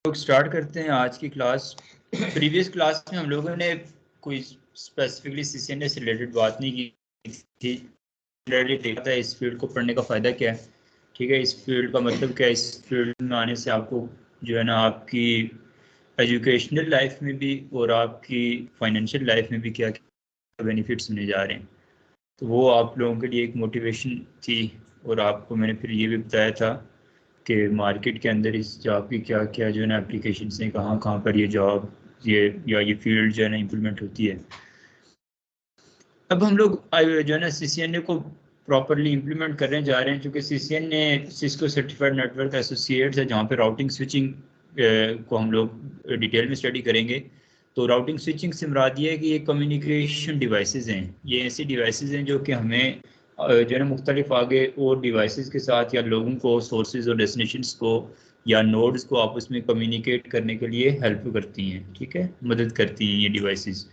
लोग स्टार्ट करते हैं आज की क्लास। प्रीवियस क्लास में हम लोगों ने कोई स्पेसिफिकली सीसीएनए से रिलेटेड बात नहीं की थी। देखा था इस फील्ड को पढ़ने का फ़ायदा क्या है, ठीक है, इस फील्ड का मतलब क्या है, इस फील्ड में आने से आपको जो है ना आपकी एजुकेशनल लाइफ में भी और आपकी फाइनेंशियल लाइफ में भी क्या क्या बेनिफिट्स मिलने जा रहे हैं। तो वो आप लोगों के लिए एक मोटिवेशन थी। और आपको मैंने फिर ये भी बताया था कि मार्केट के अंदर इस जॉब की क्या क्या जो है ना एप्लीकेशन हैं, कहाँ कहाँ पर ये जॉब ये फील्ड जो है ना इम्प्लीमेंट होती है। अब हम लोग जो है ना सीसीएनए को प्रॉपरली इम्प्लीमेंट करने जा रहे हैं, क्योंकि CCNA Cisco certified network associates है, जहाँ पे राउटिंग स्विचिंग को हम लोग डिटेल में स्टडी करेंगे। तो राउटिंग स्विचिंग से मुराद ये है कि ये कम्युनिकेशन डिवाइसेस हैं, ये ऐसी डिवाइसेस हैं जो कि हमें जो है ना मुख्तलिफ आगे और डिवाइसेस के साथ या लोगों को सोर्सेज और डेस्टिनेशंस को या नोड्स को आपस में कम्युनिकेट करने के लिए हेल्प करती हैं, ठीक है, मदद करती हैं ये डिवाइसेस।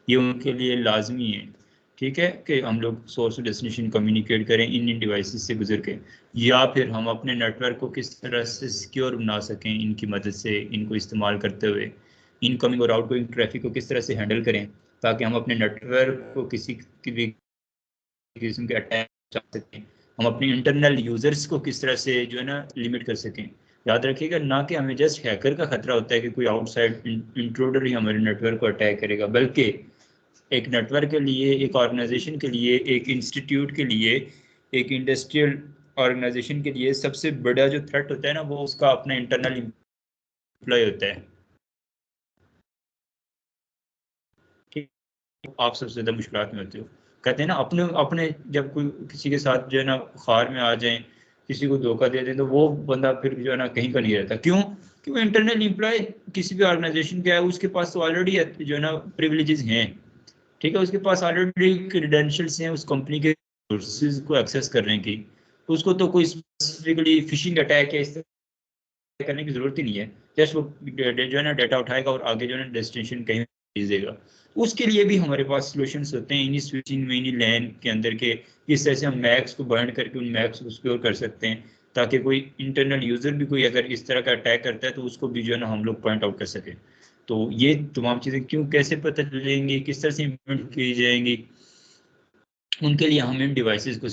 ये उनके लिए लाजमी है, ठीक है, कि हम लोग सोर्स और डेस्टिनेशन कम्युनिकेट करें इन डिवाइसेस से गुजर के, या फिर हम अपने नेटवर्क को किस तरह से सिक्योर बना सकें इनकी मदद से, इनको इस्तेमाल करते हुए इनकमिंग और आउटगोइंग ट्रैफिक को किस तरह से हैंडल करें, ताकि हम अपने नेटवर्क को किसी भी किस्म के अटैक कर सकें, हम अपने इंटरनल यूजर्स को किस तरह से जो है ना लिमिट कर सकें। याद रखिएगा, ना कि हमें जस्ट हैकर का खतरा होता है कि कोई आउटसाइड इंट्रूडर ही हमारे नेटवर्क को अटैक करेगा, बल्कि एक नेटवर्क के लिए, एक ऑर्गेनाइजेशन के लिए, एक इंस्टीट्यूट के लिए, एक इंडस्ट्रियल ऑर्गेनाइजेशन के लिए सबसे बड़ा जो थ्रेट होता है ना, वो उसका अपना इंटरनल एम्प्लॉय होता है। ठीक, आप सबसे ज़्यादा मुश्किल में होते हो। कहते हैं ना, अपने अपने जब कोई किसी के साथ जो है ना खार में आ जाए, किसी को धोखा दे दें, तो वो बंदा फिर जो है ना कहीं का नहीं रहता। क्यों? क्योंकि इंटरनल एम्प्लॉय किसी भी ऑर्गेनाइजेशन का है, उसके पास तो ऑलरेडी जो है ना प्रिविलेजेस हैं, ठीक है, उसके पास ऑलरेडी क्रेडेंशियल्स हैं उस कंपनी के सोर्सेज को एक्सेस करने की। तो उसको तो कोई स्पेसिफिकली फिशिंग अटैक या इस तरह करने की जरूरत ही नहीं है। जस्ट वो जो है ना डाटा उठाएगा और आगे जो है ना डेस्टिनेशन कहीं भेज देगा। उसके लिए भी हमारे पास सॉल्यूशंस होते हैं इन्हीं स्विचिंग में, इन्हीं लैन के अंदर के, किस तरह से हम मैक्स को बाइंड करके उन मैक्स को सिक्योर कर सकते हैं, ताकि कोई इंटरनल यूजर भी कोई अगर इस तरह का अटैक करता है तो उसको भी जो है ना हम लोग पॉइंट आउट कर सकें। तो ये तमाम चीज़ें क्यों कैसे पता चलेंगी, किस तरह से इम्प्लीमेंट की जाएंगी, उनके लिए हम इन डिवाइसेस को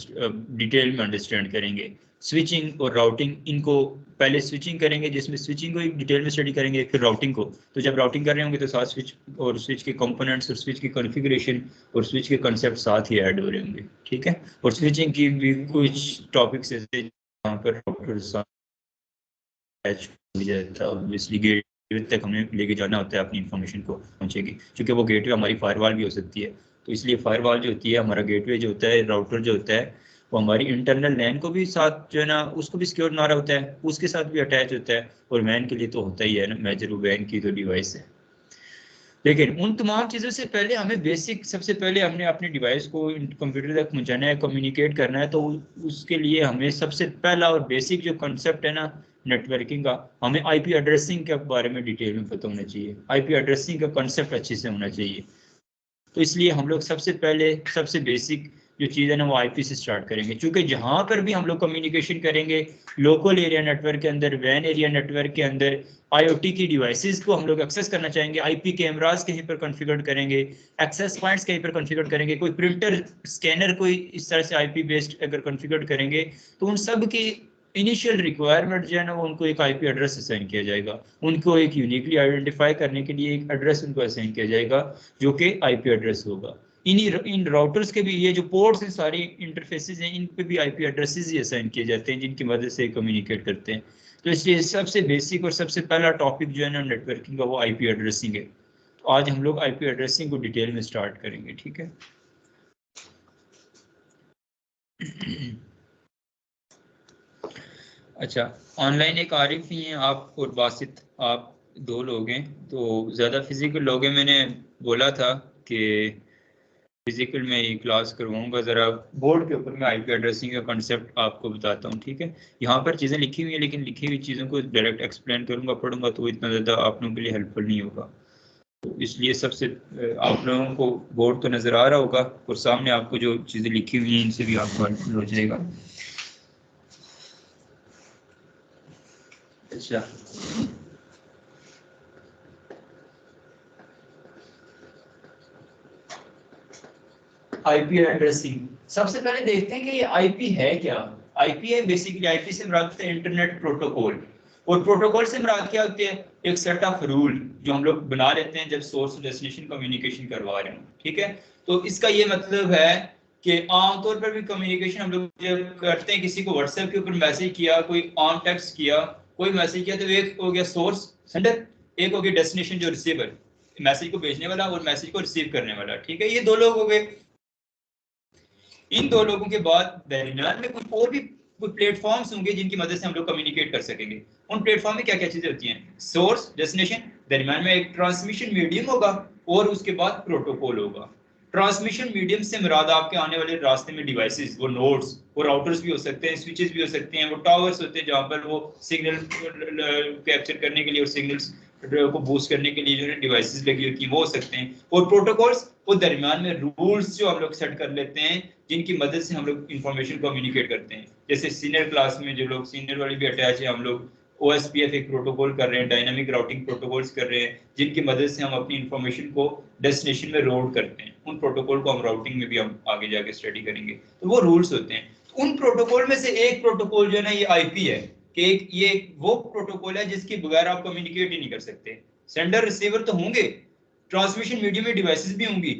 डिटेल में अंडरस्टैंड करेंगे। स्विचिंग और राउटिंग, इनको पहले स्विचिंग करेंगे, जिसमें स्विचिंग को एक डिटेल में स्टडी करेंगे, फिर राउटिंग को। तो जब राउटिंग कर रहे होंगे तो साथ स्विच और स्विच के कंपोनेंट्स और स्विच की कॉन्फ़िगरेशन और स्विच के कंसेप्ट साथ ही ऐड हो रहे होंगे, ठीक है। और स्विचिंग की भी कुछ टॉपिक्स ऐसे जहाँ पर राउटर्स ऑब्वियसली गेटवे तक हमें लेके जाना होता है, अपनी इंफॉर्मेशन को पहुंचेगी, क्योंकि वो गेटवे हमारी फायरवॉल भी हो सकती है। तो इसलिए फायरवॉल जो होती है, हमारा गेटवे जो होता है, राउटर जो होता है, वो हमारी इंटरनल लैन को भी साथ जो है ना उसको भी सिक्योर बना रहा होता है, उसके साथ भी अटैच होता है। और वैन के लिए तो होता ही है ना, मेजर वैन की तो डिवाइस है। लेकिन उन तमाम चीज़ों से पहले हमें बेसिक, सबसे पहले हमने अपने डिवाइस को कंप्यूटर तक पहुंचाना है, कम्युनिकेट करना है। तो उसके लिए हमें सबसे पहला और बेसिक जो कॉन्सेप्ट है ना नेटवर्किंग का, हमें आईपी एड्रेसिंग के बारे में डिटेल में पता होना चाहिए। आईपी एड्रेसिंग का कॉन्सेप्ट अच्छे से होना चाहिए। तो इसलिए हम लोग सबसे पहले सबसे बेसिक जो चीज़ है ना वो आईपी से स्टार्ट करेंगे, क्योंकि जहाँ पर भी हम लोग कम्युनिकेशन करेंगे लोकल एरिया नेटवर्क के अंदर, वैन एरिया नेटवर्क के अंदर, आईओटी की डिवाइसेस को हम लोग एक्सेस करना चाहेंगे, आईपी कैमरास कहीं पर कॉन्फ़िगर करेंगे, एक्सेस पॉइंट्स कहीं पर कॉन्फ़िगर करेंगे, कोई प्रिंटर स्कैनर कोई इस तरह से आईपी बेस्ड अगर कॉन्फ़िगर करेंगे, तो उन सब की इनिशियल रिक्वायरमेंट जो है ना वो उनको एक आईपी एड्रेस असाइन किया जाएगा। उनको एक यूनिकली आइडेंटिफाई करने के लिए एक एड्रेस उनको असाइन किया जाएगा, जो कि आईपी एड्रेस होगा। इन राउटर्स के भी ये जो पोर्ट्स हैं, सारी इंटरफेसेस हैं, इन पे भी आईपी एड्रेसेस ही असाइन किए जाते हैं, जिनकी मदद से कम्युनिकेट करते हैं। तो इसलिए सबसे बेसिक और सबसे पहला टॉपिक जो है ना नेटवर्किंग का, वो आईपी एड्रेसिंग है। तो आज हम लोग आईपी एड्रेसिंग को डिटेल में स्टार्ट करेंगे, ठीक है। अच्छा, ऑनलाइन एक आरिफ ही हैं आप और बासित, आप दो लोग हैं, तो ज़्यादा फिजिकल लोग हैं। मैंने बोला था कि फिजिकल में ही क्लास करवाऊंगा। ज़रा बोर्ड के ऊपर मैं आईपी एड्रेसिंग का कॉन्सेप्ट आपको बताता हूँ, ठीक है। यहाँ पर चीज़ें लिखी हुई हैं, लेकिन लिखी हुई चीज़ों को डायरेक्ट एक्सप्लेन करूँगा, पढ़ूंगा तो इतना ज़्यादा आप लोगों के लिए हेल्पफुल नहीं होगा। तो इसलिए सबसे आप लोगों को बोर्ड तो नज़र आ रहा होगा, और सामने आपको जो चीज़ें लिखी हुई हैं इनसे भी आपको हेल्पफुल हो जाएगा। अच्छा, आईपी एड्रेसिंग। सबसे पहले देखते हैं कि ये आईपी है क्या। आईपी है बेसिकली, आईपी से मुराद है इंटरनेट प्रोटोकॉल, और प्रोटोकॉल से मुराद क्या होती है, एक सेट ऑफ रूल जो हम लोग बना लेते हैं जब सोर्स और डेस्टिनेशन कम्युनिकेशन करवा रहे हैं, ठीक है। तो इसका ये मतलब है कि आमतौर पर भी कम्युनिकेशन हम लोग जब करते हैं, किसी को व्हाट्सएप के ऊपर मैसेज किया, कोई ऑन टेक्स्ट किया, कोई मैसेज किया, तो एक हो गया सोर्स सेंडर, एक हो गया डेस्टिनेशन जो रिसीवर, मैसेज को भेजने वाला और मैसेज को रिसीव करने वाला, ठीक है। ये दो लोग हो गए। इन दो लोगों के बाद दरमियान में कुछ और भी कुछ प्लेटफॉर्म्स होंगे जिनकी मदद से हम लोग कम्युनिकेट कर सकेंगे। उन प्लेटफॉर्म में क्या क्या चीजें होती हैं, सोर्स, डेस्टिनेशन, दरमियान में एक ट्रांसमिशन मीडियम होगा और उसके बाद प्रोटोकॉल होगा। ट्रांसमिशन मीडियम से मुराद आपके आने वाले रास्ते में डिवाइसेस, वो नोड्स, वो राउटर्स भी हो सकते हैं, स्विचेस भी हो सकते हैं, वो टावर्स होते हैं जहाँ पर वो सिग्नल कैप्चर करने के लिए और सिग्नल्स को बूस्ट करने के लिए जो डिवाइसेस लगी होती हैं वो हो सकते हैं। और प्रोटोकॉल्स वो दरमियान में रूल्स जो हम लोग सेट कर लेते हैं जिनकी मदद से हम लोग इंफॉर्मेशन कम्युनिकेट करते हैं। जैसे सीनियर क्लास में जो लोग सीनियर वाले भी अटैच है, हम लोग OSPF एक प्रोटोकॉल कर रहे हैं, डायनामिक राउटिंग प्रोटोकॉल्स कर रहे हैं, जिनकी मदद से हम अपनी इंफॉर्मेशन को डेस्टिनेशन में राउट करते हैं। उन प्रोटोकॉल को हम राउटिंग में भी हम आगे जाके स्टडी करेंगे। तो वो रूल्स होते हैं। उन प्रोटोकॉल में से एक प्रोटोकॉल जो है ना, ये आईपी है, कि ये वो प्रोटोकॉल है जिसके बगैर आप कम्युनिकेट ही नहीं कर सकते। सेंडर रिसीवर तो होंगे, ट्रांसमिशन मीडियम में डिवाइसेस भी होंगी,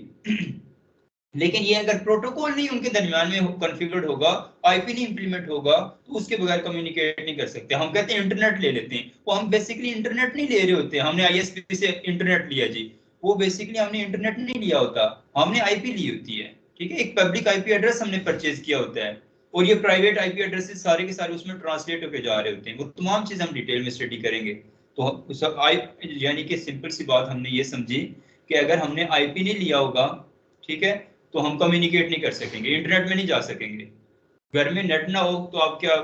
लेकिन ये अगर प्रोटोकॉल नहीं उनके दरमियान में कॉन्फ़िगर्ड होगा, आईपी नहीं इंप्लीमेंट होगा, तो उसके बगैर कम्युनिकेट नहीं कर सकते। हम कहते हैं इंटरनेट ले लेते हैं, वो हम बेसिकली इंटरनेट नहीं ले रहे होते, हमने आईएसपी से इंटरनेट लिया जी, वो बेसिकली हमने इंटरनेट नहीं लिया होता, हमने आईपी ली होती है, ठीक है। एक पब्लिक आईपी एड्रेस हमने परचेज किया होता है, और ये प्राइवेट आईपी एड्रेसेस सारे के सारे उसमें ट्रांसलेट होकर जा रहे होते हैं। वो तमाम चीज हम डिटेल में स्टडी करेंगे। तो सब यानी कि सिंपल सी बात हमने ये समझी कि अगर हमने आईपी नहीं लिया होगा, ठीक है, तो हम कम्युनिकेट नहीं कर सकेंगे, इंटरनेट में नहीं जा सकेंगे। घर में नेट ना हो तो आप क्या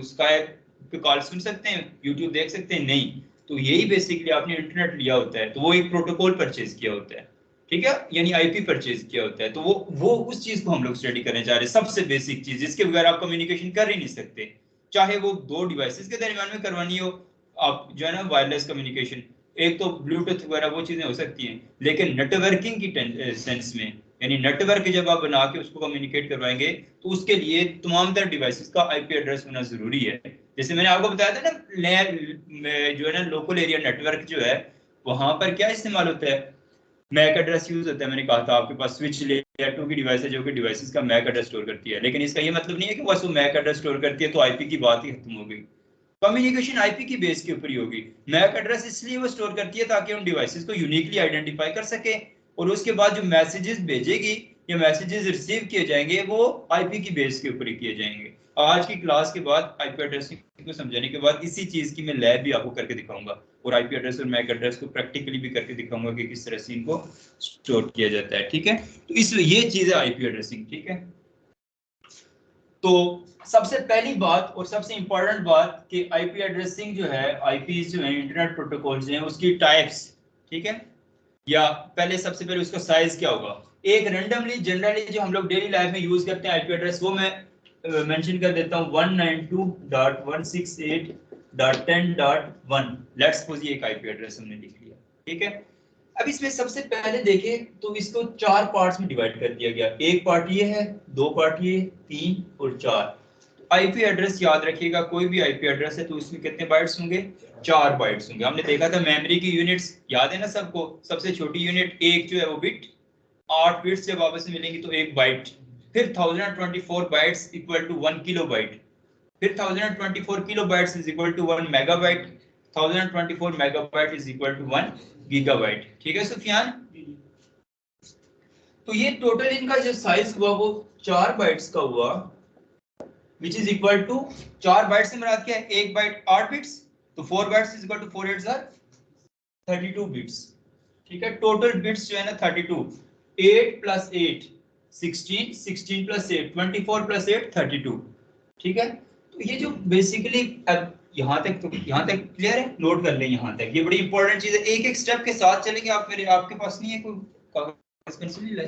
स्काइप पे कॉल सुन सकते हैं, यूट्यूब देख सकते हैं? नहीं। तो यही बेसिकली आपने इंटरनेट लिया होता है, तो वो एक प्रोटोकॉल परचेज किया होता है, ठीक है, यानी आईपी परचेज किया होता है। तो वो उस चीज को हम लोग स्टडी करने जा रहे हैं, सबसे बेसिक चीज जिसके बगैर आप कम्युनिकेशन कर ही नहीं सकते। चाहे वो दो डिवाइसेस के दरमियान में करवानी हो, आप जो है ना वायरलेस कम्युनिकेशन, एक तो ब्लूटूथ वगैरह वो चीजें हो सकती हैं, लेकिन नेटवर्किंग की सेंस में, यानी नेटवर्क जब आप बना के उसको कम्युनिकेट करवाएंगे, तो उसके लिए तमाम तरह डिवाइसेस का आईपी एड्रेस होना जरूरी है। जैसे मैंने आपको बताया था ना, जो है ना लोकल एरिया नेटवर्क जो है, वहां पर क्या इस्तेमाल होता है, मैक एड्रेस यूज होता है। मैंने कहा था आपके पास स्विच लेयर 2 की डिवाइस है जो कि डिवाइसेस का मैक एड्रेस स्टोर करती है, लेकिन इसका ये मतलब नहीं है कि बस वो मैक एड्रेस स्टोर करती है तो आईपी की बात ही खत्म हो गई। कम्युनिकेशन आईपी की बेस के ऊपर ही होगी। मैक एड्रेस इसलिए वो स्टोर करती है ताकि उन डिवाइसेस को यूनिकली आइडेंटिफाई कर सके, और उसके बाद जो मैसेजेस भेजेगी या मैसेजेस रिसीव किए जाएंगे वो आईपी की बेस के ऊपर ही किए जाएंगे। आज की क्लास के बाद आईपी एड्रेसिंग को समझाने के बाद इसी चीज की मैं लैब भी आपको करके दिखाऊंगा, और आईपी एड्रेस और मैक एड्रेस को प्रैक्टिकली भी करके दिखाऊंगा कि किस तरह से इनको स्टोर किया जाता है, ठीक है। तो इसलिए ये चीज है आईपी एड्रेसिंग, ठीक है। तो सबसे पहली बात और सबसे इंपॉर्टेंट बात कि आईपी एड्रेसिंग जो है, आईपी जो है इंटरनेट प्रोटोकॉल्स हैं, उसकी टाइप्स, ठीक है, या पहले सबसे पहले उसका साइज क्या होगा। एक रैंडमली जनरली जो हम लोग डेली लाइफ में यूज करते हैं आईपी एड्रेस, वो मैं मेंशन कर देता हूं, 192.168.10.1। लेट्स सपोज ये एक आईपी एड्रेस हमने लिख लिया, ठीक है। अब इसमें सबसे पहले देखें तो इसको 4 पार्ट्स में डिवाइड कर दिया गया। एक पार्ट ये है, 2 पार्ट ये, 3 और 4। आईपी एड्रेस याद रखिएगा, कोई भी आईपी एड्रेस है तो उसमें कितने बाइट्स होंगे, 4 बाइट्स होंगे। हमने देखा था मेमोरी की यूनिट्स याद है ना सबको, सबसे छोटी यूनिट एक जो है वो बिट, 8 बिट्स जब आपस में मिलेंगी तो 1 बाइट, फिर 1024 बाइट्स इक्वल टू 1 किलोबाइट, फिर 1024 kilobytes is equal to 1 megabyte, 1024 megabyte is equal to 1 gigabyte, ठीक है सुफियान। तो ये टोटल इनका जो साइज हुआ वो 4 बाइट्स का हुआ, which is equal to 4 bytes से मुराद क्या है, 1 बाइट 8 बिट्स, तो 4 bytes is equal to 4 8s are 32 bits, ठीक है। टोटल बिट्स जो है ना 32, 8 प्लस 8 16, 16 प्लस 8 24 प्लस 8 32, ठीक है। तो ये जो बेसिकली, अब यहाँ तक क्लियर है, नोट कर लें यहाँ तक, ये बड़ी इंपॉर्टेंट चीज है। एक एक स्टेप के साथ चलेंगे आप, मेरे आपके पास नहीं है कोई कागज पेंसिल?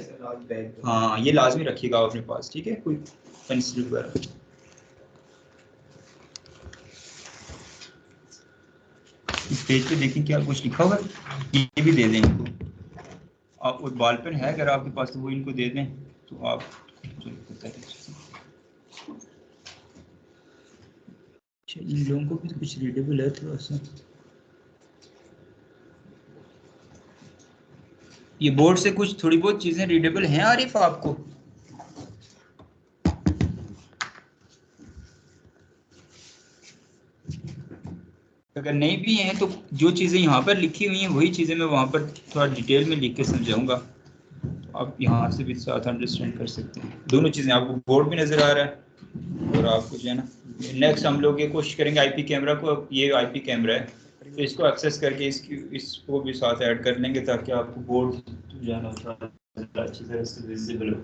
हाँ ये लाजमी रखिएगा अपने पास, ठीक है, कोई पेंसिल वगैरह। इस पेज पे देखें क्या कुछ लिखा हुआ है, ये भी दे दें इनको। आप वो बॉल पेन है अगर आपके पास तो वो इनको दे दें, तो आप इन लोगों को भी तो कुछ रीडेबल है थोड़ा सा। ये बोर्ड से कुछ थोड़ी बहुत चीजें रीडेबल हैं आरिफ आपको? अगर नहीं भी हैं तो जो चीजें यहाँ पर लिखी हुई हैं वही चीजें मैं वहाँ पर थोड़ा डिटेल में लिख के समझाऊंगा, तो आप यहाँ से भी साथ अंडरस्टैंड कर सकते हैं। दोनों चीजें आपको बोर्ड भी नजर आ रहा है और आपको जो है ना, नेक्स्ट हम लोग ये कोशिश करेंगे आईपी कैमरा को, ये आईपी कैमरा है तो इसको एक्सेस करके इसको भी साथ ऐड कर लेंगे ताकि आपको बोर्ड जो है ना थोड़ा अच्छी तरह से विजिबल हो।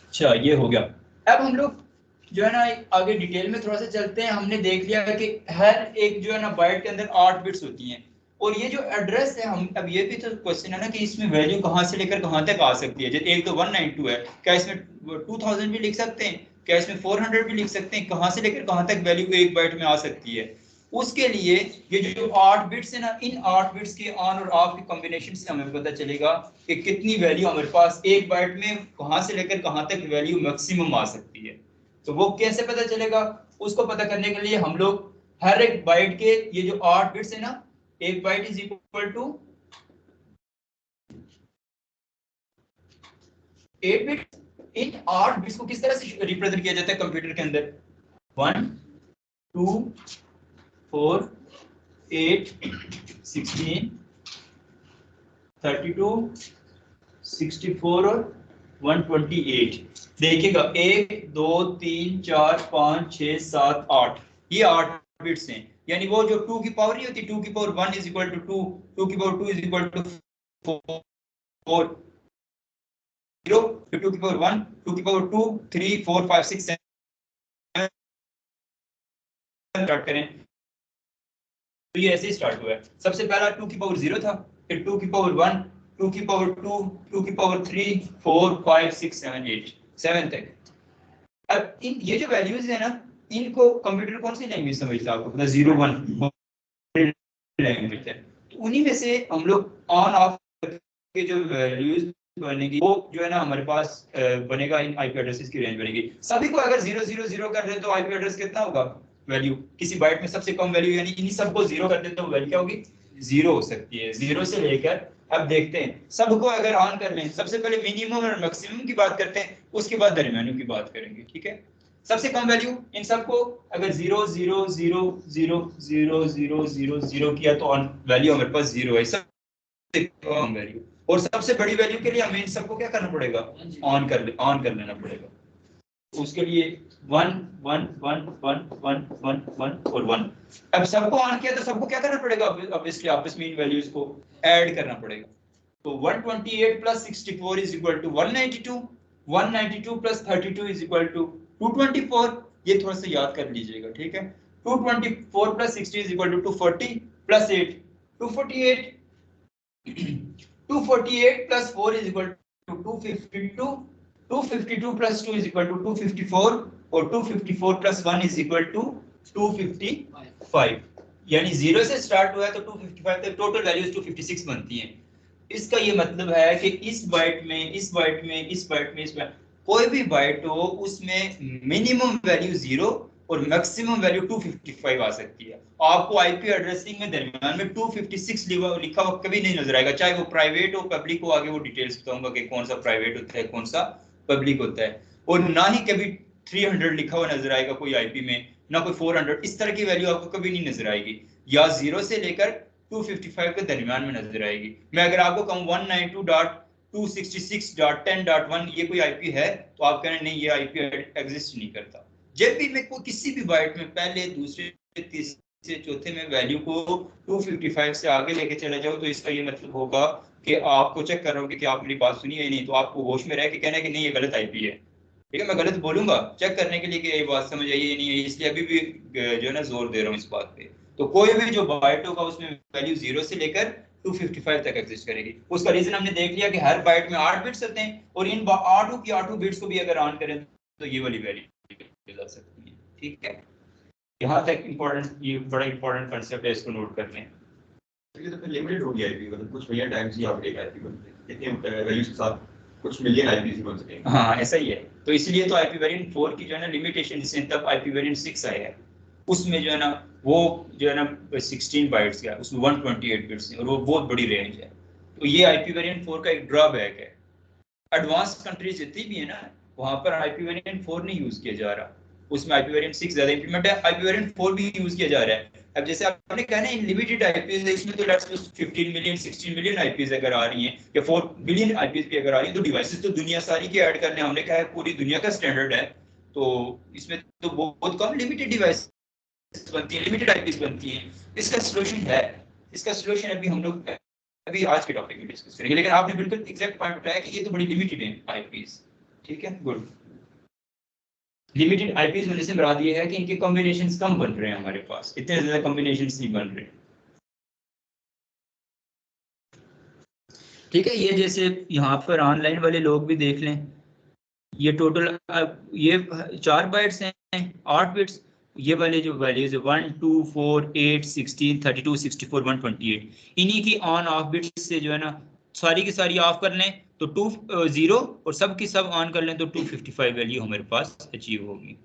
अच्छा ये हो गया। अब हम लोग जो है ना आगे डिटेल में थोड़ा सा चलते हैं। हमने देख लिया कि हर एक जो है ना बाइट के अंदर 8 बिट्स होती हैं और ये जो एड्रेस है, हम अब ये भी तो क्वेश्चन है ना कि इसमें वैल्यू कहाँ से लेकर कहाँ तक आ सकती है। जैसे एक तो 192 है, क्या इसमें 2000 भी लिख सकते हैं, क्या इसमें 400 भी लिख सकते हैं, कहाँ से लेकर कहाँ तक वैल्यू एक बाइट में आ सकती है। उसके लिए ये जो 8 बिट्स है ना, इन 8 बिट्स के ऑन और ऑफ के कॉम्बिनेशन से हमें पता चलेगा कि कितनी वैल्यू हमारे पास एक बाइट में कहाँ से लेकर कहाँ तक वैल्यू मैक्सिमम आ सकती है। तो वो कैसे पता चलेगा, उसको पता करने के लिए हम लोग हर एक बाइट के ये जो 8 बिट्स है ना, एक byte is equal to 8 bits. इन 8 बिट्स को किस तरह से रिप्रेजेंट किया जाता है कंप्यूटर के अंदर? 1 2 4 8 16 32 64 और 128। देखिएगा 1 2 3 4 5 6 7 8, ये 8 बिट्स हैं। यानी वो जो 2 की पावर नहीं होती, 2 की पावर 1 इज इक्वल टू 2, 2 की पावर 2 इज इक्वल टू 4, 0, 2 की पावर 1, 2 की पावर 2 3 4 5 6 7 स्टार्ट करें तो ये ऐसे ही स्टार्ट हुआ है। सबसे पहला 2 की पावर 0 था, फिर 2 की पावर 1, 2 की पावर 2, 2 की पावर 3 4 5 6 7 8 7 तक। अब इन ये जो वैल्यूज है ना, इनको कंप्यूटर कौन सी लैंग्वेज समझता है आपको पता? 0 1 लैंग्वेज है। तो उन्हीं में से हम लोग ऑन ऑफ के जो वैल्यूज बनेगी वो जो है ना हमारे पास बनेगा, इन आईपी एड्रेसेस की रेंज बनेगी। सभी को अगर 0 0 0 कर दे तो आईपी एड्रेस कितना होगा? वैल्यू किसी बाइट में सबसे कम वैल्यू, यानी इन्हीं सबको 0 कर दे तो वैल्यू क्या होगी? 0 हो सकती है। 0 से लेकर अब देखते हैं सबको अगर ऑन कर लें, सबसे पहले मिनिमम और मैक्सिमम की बात करते हैं, उसके बाद दरमियानी की बात करेंगे। ठीक है, सबसे कम वैल्यू इन सबको अगर 0 0 0 0 0 0 0 0 किया तो ऑन वैल्यू हमारे पास 0 है, सबसे कम वैल्यू। और सबसे बड़ी वैल्यू के लिए हमें इन सबको क्या करना पड़ेगा? ऑन कर लेना पड़ेगा। उसके लिए 1 1 1 1 1 1 1 और 1। अब सबको ऑन किया तो सबको क्या करना पड़ेगा? ऑब्वियसली आपस में इन वैल्यूज को ऐड करना पड़ेगा। तो 128 plus 64 is equal to 192, 192 plus 32 is equal to 224। ये थोड़ा सा याद कर लीजिएगा। ठीक है, 224 plus 60 is equal to 240 plus 8 248, 248 plus 4 is equal to 252, 252 plus 2 is equal to 254 और 254 प्लस 1 इज इक्वल टू 255। यानी 0 से स्टार्ट हुआ है तो 255 तक टोटल वैल्यूज 256 बनती हैं। इसका ये मतलब है कि इस बाइट में, इस बाइट में, इस बाइट में, इस बाइट कोई भी बाइट हो उसमें मिनिमम वैल्यू 0 और मैक्सिमम वैल्यू 255 आ सकती है। आपको आईपी एड्रेसिंग में दरमियान में 256 लिखा हुआ कभी नहीं नजर आएगा, चाहे वो प्राइवेट हो पब्लिक हो। आगे वो डिटेल्स बताऊंगा कि कौन सा प्राइवेट होता है कौन सा पब्लिक होता है। और ना ही कभी 300 लिखा हुआ नजर आएगा कोई आईपी में, ना कोई 400। इस तरह की वैल्यू आपको कभी नहीं नजर आएगी, या 0 से लेकर 255 के दरमियान में नजर आएगी। मैं अगर आपको कहूं 192.266.10.1 ये कोई आईपी है तो आप कह रहे हैं नहीं ये आईपी एग्जिस्ट नहीं करता। जब भी मैं कोई किसी भी बाइट में पहले दूसरे तीसरे चौथे में वैल्यू को 255 से आगे लेके चले जाओ तो इसका ये मतलब होगा कि आपको चेक कर रहा हूँ कि आप मेरी बात सुनिए नहीं, तो आपको होश में रह के कहना है कि नहीं ये गलत आईपी है। ठीक है, मैं गलत बोलूंगा चेक करने के लिए कि ये बात समझ आई है नहीं है, इसलिए अभी भी जो है ना जोर दे रहा हूँ इस बात पे। तो कोई भी जो बाइट होगा उसमें वैल्यू 0 से लेकर 255 तक एग्जिस्ट करेगी। उसका रीजन हमने देख लिया कि हर बाइट में 8 बिट्स होते हैं और इन 8 बिट्स को भी अगर ऑन करें तो ये वाली वैल्यू जा सकती है। ठीक है, यहाँ तक इम्पोर्टेंट, ये बड़ा इंपॉर्टेंट कंसेप्ट है, इसको नोट कर लें। ये तो फिर लिमिटेड हो गया है, मतलब कुछ भैया टाइम्स ही आप एक आईपी बनते हैं कितने वैल्यूज के साथ कुछ मिलियन आईपी बन सके। हाँ ऐसा ही है। तो इसलिए तो आईपी वेरिएंट 4 की जो है ना लिमिटेशन, जिससे तब आईपी वेरिएंट 6 आया है, उसमें जो है ना वो जो है ना 16 बाइट्स का, उसमें 128 बिट्स हैं और वो बहुत बड़ी रेंज है। तो ये आईपी वेरिएंट 4 का एक ड्रॉबैक है। एडवांस कंट्रीज जितनी भी है ना, वहां पर आईपी वेरिएंट 4 नहीं यूज किया जा रहा, उसमें आईपी वेरिएंट 6 ज्यादा इंप्लीमेंट है, आईपी वेरिएंट 4 भी यूज किया जा रहा है। अब जैसे आपने कहा ना लिमिटेड आईपीज है, इसमें तो let's suppose 15 million 16 million IPs अगर आ रही हैं या 4 बिलियन आईपीज भी अगर आ रही हैं, तो डिवाइसेस तो दुनिया सारी के ऐड करने, हमने कहा है पूरी दुनिया का स्टैंडर्ड है, तो इसमें तो बहुत कम लिमिटेड डिवाइस बनती है, लिमिटेड आईपीज बनती है। इसका सोल्यूशन है, इसका सोल्यूशन अभी हम लोग अभी आज के टॉपिक में डिस्कस करेंगे, लेकिन आपने बिल्कुल एग्जैक्ट पॉइंट उठाया कि ये तो बड़ी लिमिटेड है आईपीज। ठीक है, गुड। लिमिटेड आईपीज होने से मुराद ये है कि इनके कॉम्बिनेशंस कम बन रहे हैं, हमारे पास इतने ज्यादा कॉम्बिनेशंस नहीं बन रहे। ठीक है, ये जैसे यहाँ पर ऑनलाइन वाले लोग भी देख लें, ये टोटल ये 4 बाइट्स हैं, 8 बिट्स, ये वाले जो वैल्यूज है 1 2 4 8 16 32 64 128, इन्हीं की ऑन ऑफ बिट्स से जो है ना सारी की सारी ऑफ कर लें तो 20 और सब की सब ऑन कर लें तो 255 वैल्यू हमारे पास अचीव होगी।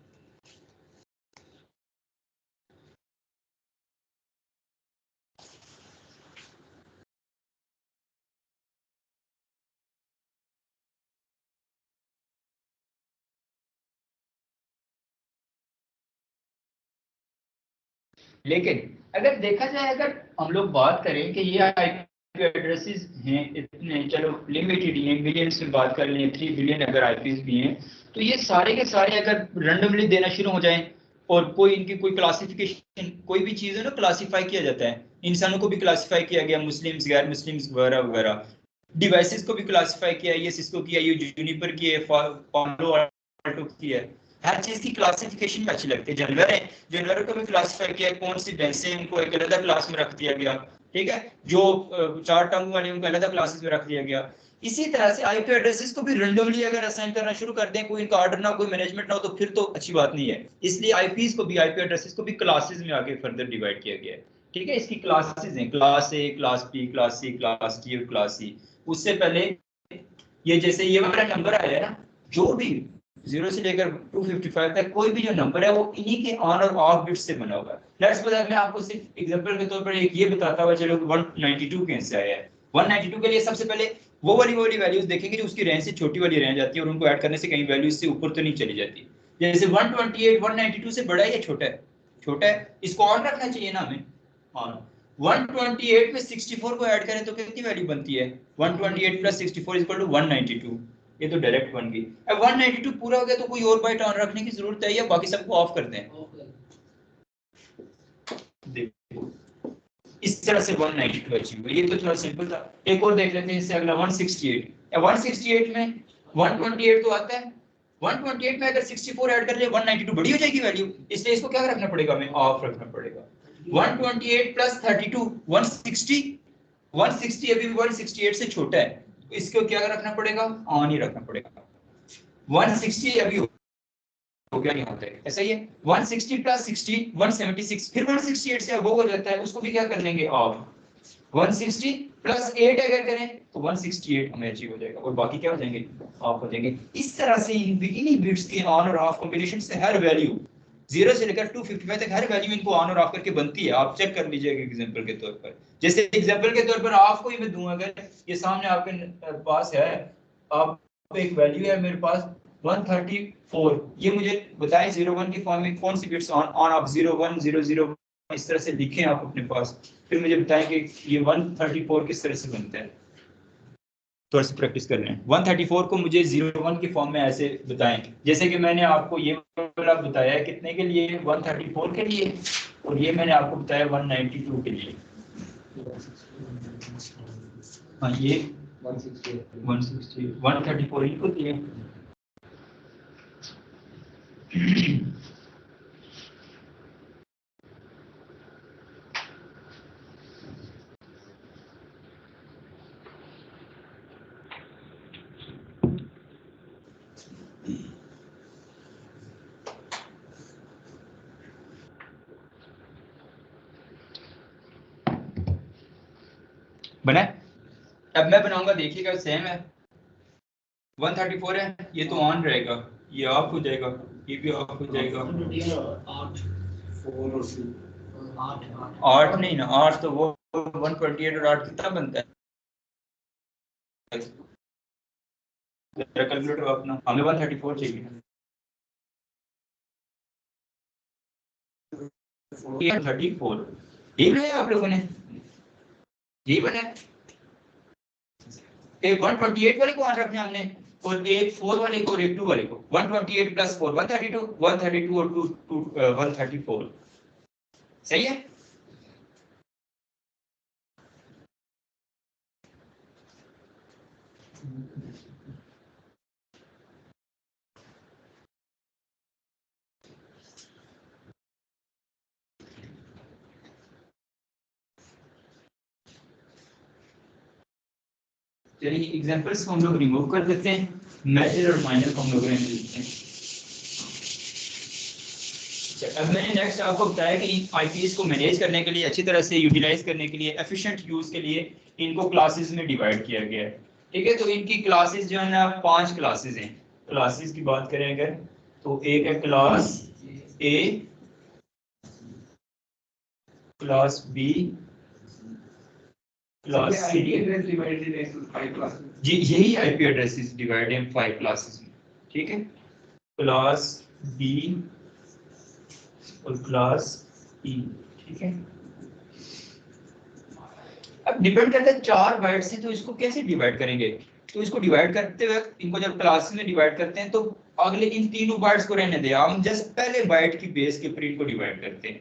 लेकिन अगर देखा जाए, अगर हम लोग बात करें कि ये आईपी एड्रेसेस हैं इतने, चलो लिमिटेड हैं, मिलियंस में बात कर लें, 3 बिलियन अगर आईपीज भी हैं, तो ये सारे के सारे अगर रैंडमली देना शुरू हो जाएं और कोई इनकी कोई क्लासिफिकेशन, कोई भी चीज़ है ना क्लासिफाई किया जाता है, इंसानों को भी क्लासिफाई किया गया, मुस्लिम्स गैर मुस्लिम्स वगैरह वगैरह, डिवाइसेस को भी क्लासिफाई किया, ये सिस्को की है, ये जूनिपर की है, पालो आल्टो की है, हर चीज की क्लासिफिकेशन में अच्छी लगती है। जानवर है, जानवरों को भी क्लासिफाई किया, कौन सी भैंसे उनको एक अलग क्लास में रख दिया गया, ठीक है, जो 4 टांग वाले उनको अलग क्लासेस में रख दिया गया। इसी तरह से आईपी एड्रेसेस को भी रेंडमली अगर असाइन करना शुरू कर दें, कोई इनका ऑर्डर ना, कोई मैनेजमेंट ना हो, तो फिर तो अच्छी बात नहीं है। इसलिए आईपीज को भी, आईपी एड्रेसेस को भी क्लासेस में आगे फर्दर डिवाइड किया गया है। ठीक है, इसकी क्लासेस हैं, class A, class B, class C, class D और क्लास सी। उससे पहले ये जैसे ये वाला नंबर आया है ना, जो भी 0 से लेकर 255 तक कोई भी जो नंबर है वो इन्हीं के ऑन और ऑफ बिट्स से बना हुआ है। लेट्स सपोज मैं आपको सिर्फ एग्जांपल के तौर पर एक ये बताता हुआ चलो 192 कैसे आया है। 192 के लिए सबसे पहले वो वाली वैल्यूज देखेंगे जो उसकी रेंज से छोटी वाली रेंज आती है और उनको ऐड करने से कहीं वैल्यूज से ऊपर तो नहीं चली जाती। जैसे 128 192 से बड़ा है या छोटा है? छोटा है, इसको ऑन रखना चाहिए ना हमें, ऑन। 128 में 64 को ऐड करें तो कितनी वैल्यू बनती है? 128 प्लस 64 इक्वल टू 192। ये तो डायरेक्ट बन गई। अब 192 पूरा हो गया तो कोई और बाइट ऑन रखने की जरूरत है या बाकी सबको ऑफ कर दें? देखो इस तरह से 192 अचीव हुआ। ये तो थोड़ा सिंपल था। एक और देख लेते हैं इससे अगला 168। 168 में 128 तो आता है, 128 में अगर 64 ऐड कर ले 192 बड़ी हो जाएगी वैल्यू, इसलिए इसको क्या रखना पड़ेगा, हमें ऑफ रखना पड़ेगा। 128 प्लस 32 160, 160 अभी 168 से छोटा है, तो इसको क्या रखना पड़ेगा, ऑन ही रखना पड़ेगा। 160 अभी हो गया यहाँ पे, ऐसा ही है। 160 प्लस 60 176, फिर 168 से अब हो जाता है, उसको भी क्या कर लेंगे, ऑफ। 160 प्लस 8 अगर करें तो 168 हमें अचीव हो जाएगा और बाकी क्या हो जाएंगे, ऑफ हो जाएंगे। इस तरह से इन्हीं बिट्स के ऑन और ऑफ कॉम्बिनेशन से हर वैल्यू 0 से लेकर 255 तक हर वैल्यू इनको ऑन और ऑफ करके बनती है। आप चेक कर लीजिएगा एग्जांपल के तौर पर। जैसे एग्जांपल के तौर पर ऑफ को ही मैं दूं, अगर ये सामने आपके पास है, आप एक वैल्यू है मेरे पास 134, ये मुझे बताएं 01 की फॉर्म में कौन सी बिट्स ऑन ऑन ऑफ 01 001 इस तरह से लिखें आप अपने पास, फिर मुझे बताएं कि ये 134 किस तरह से बनता है। थोड़ा सा प्रैक्टिस कर लें। 134 को मुझे 01 की फॉर्म में ऐसे बताएं, जैसे कि मैंने आपको ये वाला बताया है कितने के लिए, 134 के लिए, और ये मैंने आपको बताया 192 के लिए। हाँ ये 160 134 इनको दिए। बना? अब मैं बनाऊंगा, देखिएगा सेम है। 134 है, ये तो ऑन रहेगा, ये ऑफ हो जाएगा, ये भी ऑफ हो जाएगा। 8 नहीं ना, 8 तो वो 128 और 8 कितना बनता है? कैलकुलेटर अपना, हमें 134 चाहिए। 34 ये बनाया आप लोगों ने, यही बनाया। एक 128 वाले को वहां रखना हमने, और एक 4 वाले को और एक 2 वाले को। 128 प्लस 4 132, 132 और 2 134, सही है। चलिए एग्जांपल्स को हम लोग रिमूव कर देते हैं, मेजर और माइनर को हम लोग रहने देते हैं। अब मैंने नेक्स्ट आपको बताया कि आईपीएस को मैनेज करने के लिए, अच्छी तरह से यूटिलाइज करने के लिए, एफिशिएंट यूज के लिए इनको क्लासेस में डिवाइड किया गया है। ठीक है, तो इनकी क्लासेस जो है ना 5 क्लासेस हैं। क्लासेस की बात करें अगर, तो एक है class A, class B, class C. जी यही IP addresses divide in 5 classes में। ठीक है, क्लास बी और क्लास ई। ठीक है, अब डिपेंड करता है 4 बाइट्स हैं, तो इसको कैसे डिवाइड करेंगे? तो इसको डिवाइड करते वक्त, इनको जब क्लास में डिवाइड करते हैं तो अगले इन तीनों बाइट्स को रहने दें, हम जस्ट पहले बाइट की बेस के ऊपर इनको डिवाइड करते हैं।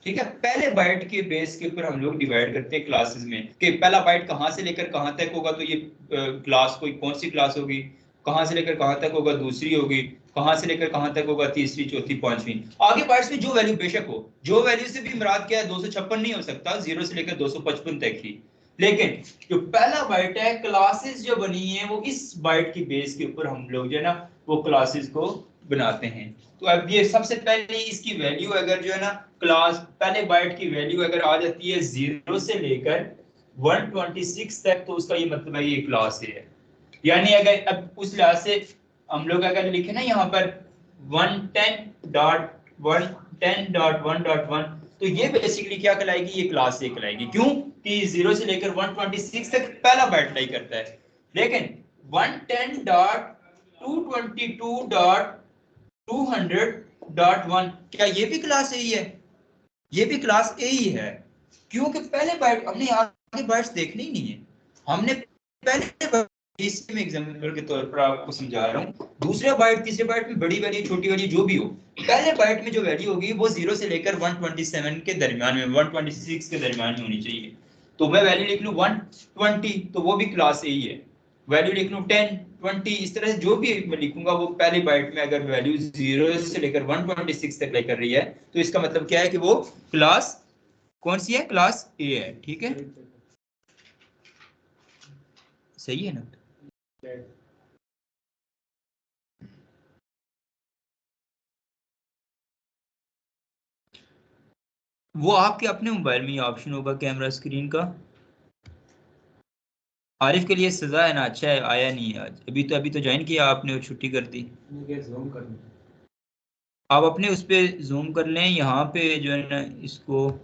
ठीक है, पहले बाइट के बेस के ऊपर हम लोग डिवाइड करते हैं क्लासेस में, कि पहला बाइट कहाँ से लेकर कहाँ तक होगा, तो ये क्लास कोई कौन सी क्लास होगी, कहाँ से लेकर कहाँ तक होगा दूसरी होगी, कहाँ से लेकर कहाँ तक होगा तीसरी, चौथी, पांचवी। आगे बाइट्स में जो वैल्यू बेशक हो, जो वैल्यू से भी मुराद क्या है, 256 नहीं हो सकता, 0 से लेकर 255 तक ही। लेकिन जो पहला बाइट है, क्लासेस जो बनी है वो इस बाइट की बेस के ऊपर हम लोग जो है ना वो क्लासेस को बनाते हैं। तो अब ये सबसे पहले इसकी वैल्यू अगर जो है ना, क्लास पहले बाइट की वैल्यू अगर आ जाती है 0 से लेकर 126 तक, तो उसका ये मतलब है ये क्लास है। यानी अगर अब उस लिहाज से हम लोग अगर लिखे ना यहाँ पर 110.110.1.1, तो ये बेसिकली क्या कहलाएगी, ये क्लास ए कहलाएगी। क्यों कि 0 से लेकर 126 तक पहला बाइट लाई करता है। लेकिन 110.222.200.1 क्या ये भी क्लास ए ही है? ये भी क्लास ए ही है, क्योंकि पहले बाइट हमने आगे बाइट्स देखने ही नहीं है, हमने पहले इसमें एग्जांपल के तौर पर आपको समझा रहा हूँ। दूसरे बाइट तीसरे बाइट में बड़ी वैल्यू छोटी वैल्यू जो भी हो, पहले बाइट में जो वैल्यू होगी वो 0 से लेकर 127 के दरमियान में, 126 के दरमियान में होनी चाहिए। तो मैं वैल्यू लिख लूँ 120, तो वो भी क्लास ए ही है। वैल्यू लिख लूँ 10, 20, इस तरह से जो भी मैं लिखूंगा वो पहले बाइट में अगर वैल्यू 0 से लेकर 126 तक लेकर रही है, तो इसका मतलब क्या है कि वो क्लास कौन सी है, क्लास ए है। ठीक है, सही है ना? वो आपके अपने मोबाइल में ही ऑप्शन होगा कैमरा स्क्रीन का। आरिफ के लिए सजा है ना, अच्छा है आया नहीं है आज, अभी तो ज्वाइन किया आपने और छुट्टी कर दी। आप अपने उस पे जूम कर लें, यहाँ पे जो है ना इसको,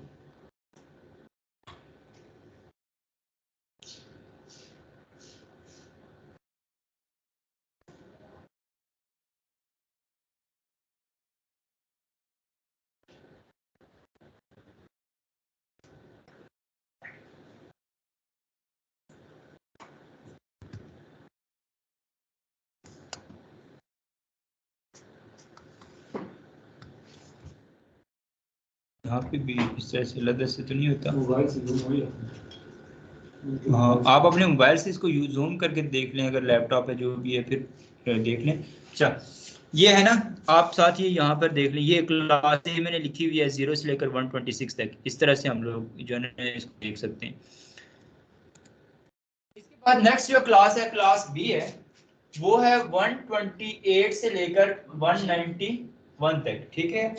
यहाँ पे भी इस तरह से अलग से तो नहीं होता। हाँ, आप अपने मोबाइल से इसको जूम करके देख लें, अगर लैपटॉप है जो भी है फिर देख लें। अच्छा, ये है ना, आप साथ ही यहाँ पर देख लें, ये क्लास ए मैंने लिखी हुई है 0 से लेकर 126 तक, इस तरह से हम लोग जो है इसको देख सकते हैं। इसके बाद नेक्स्ट जो क्लास है, क्लास बी है, वो है 128 से लेकर 191 तक। ठीक है,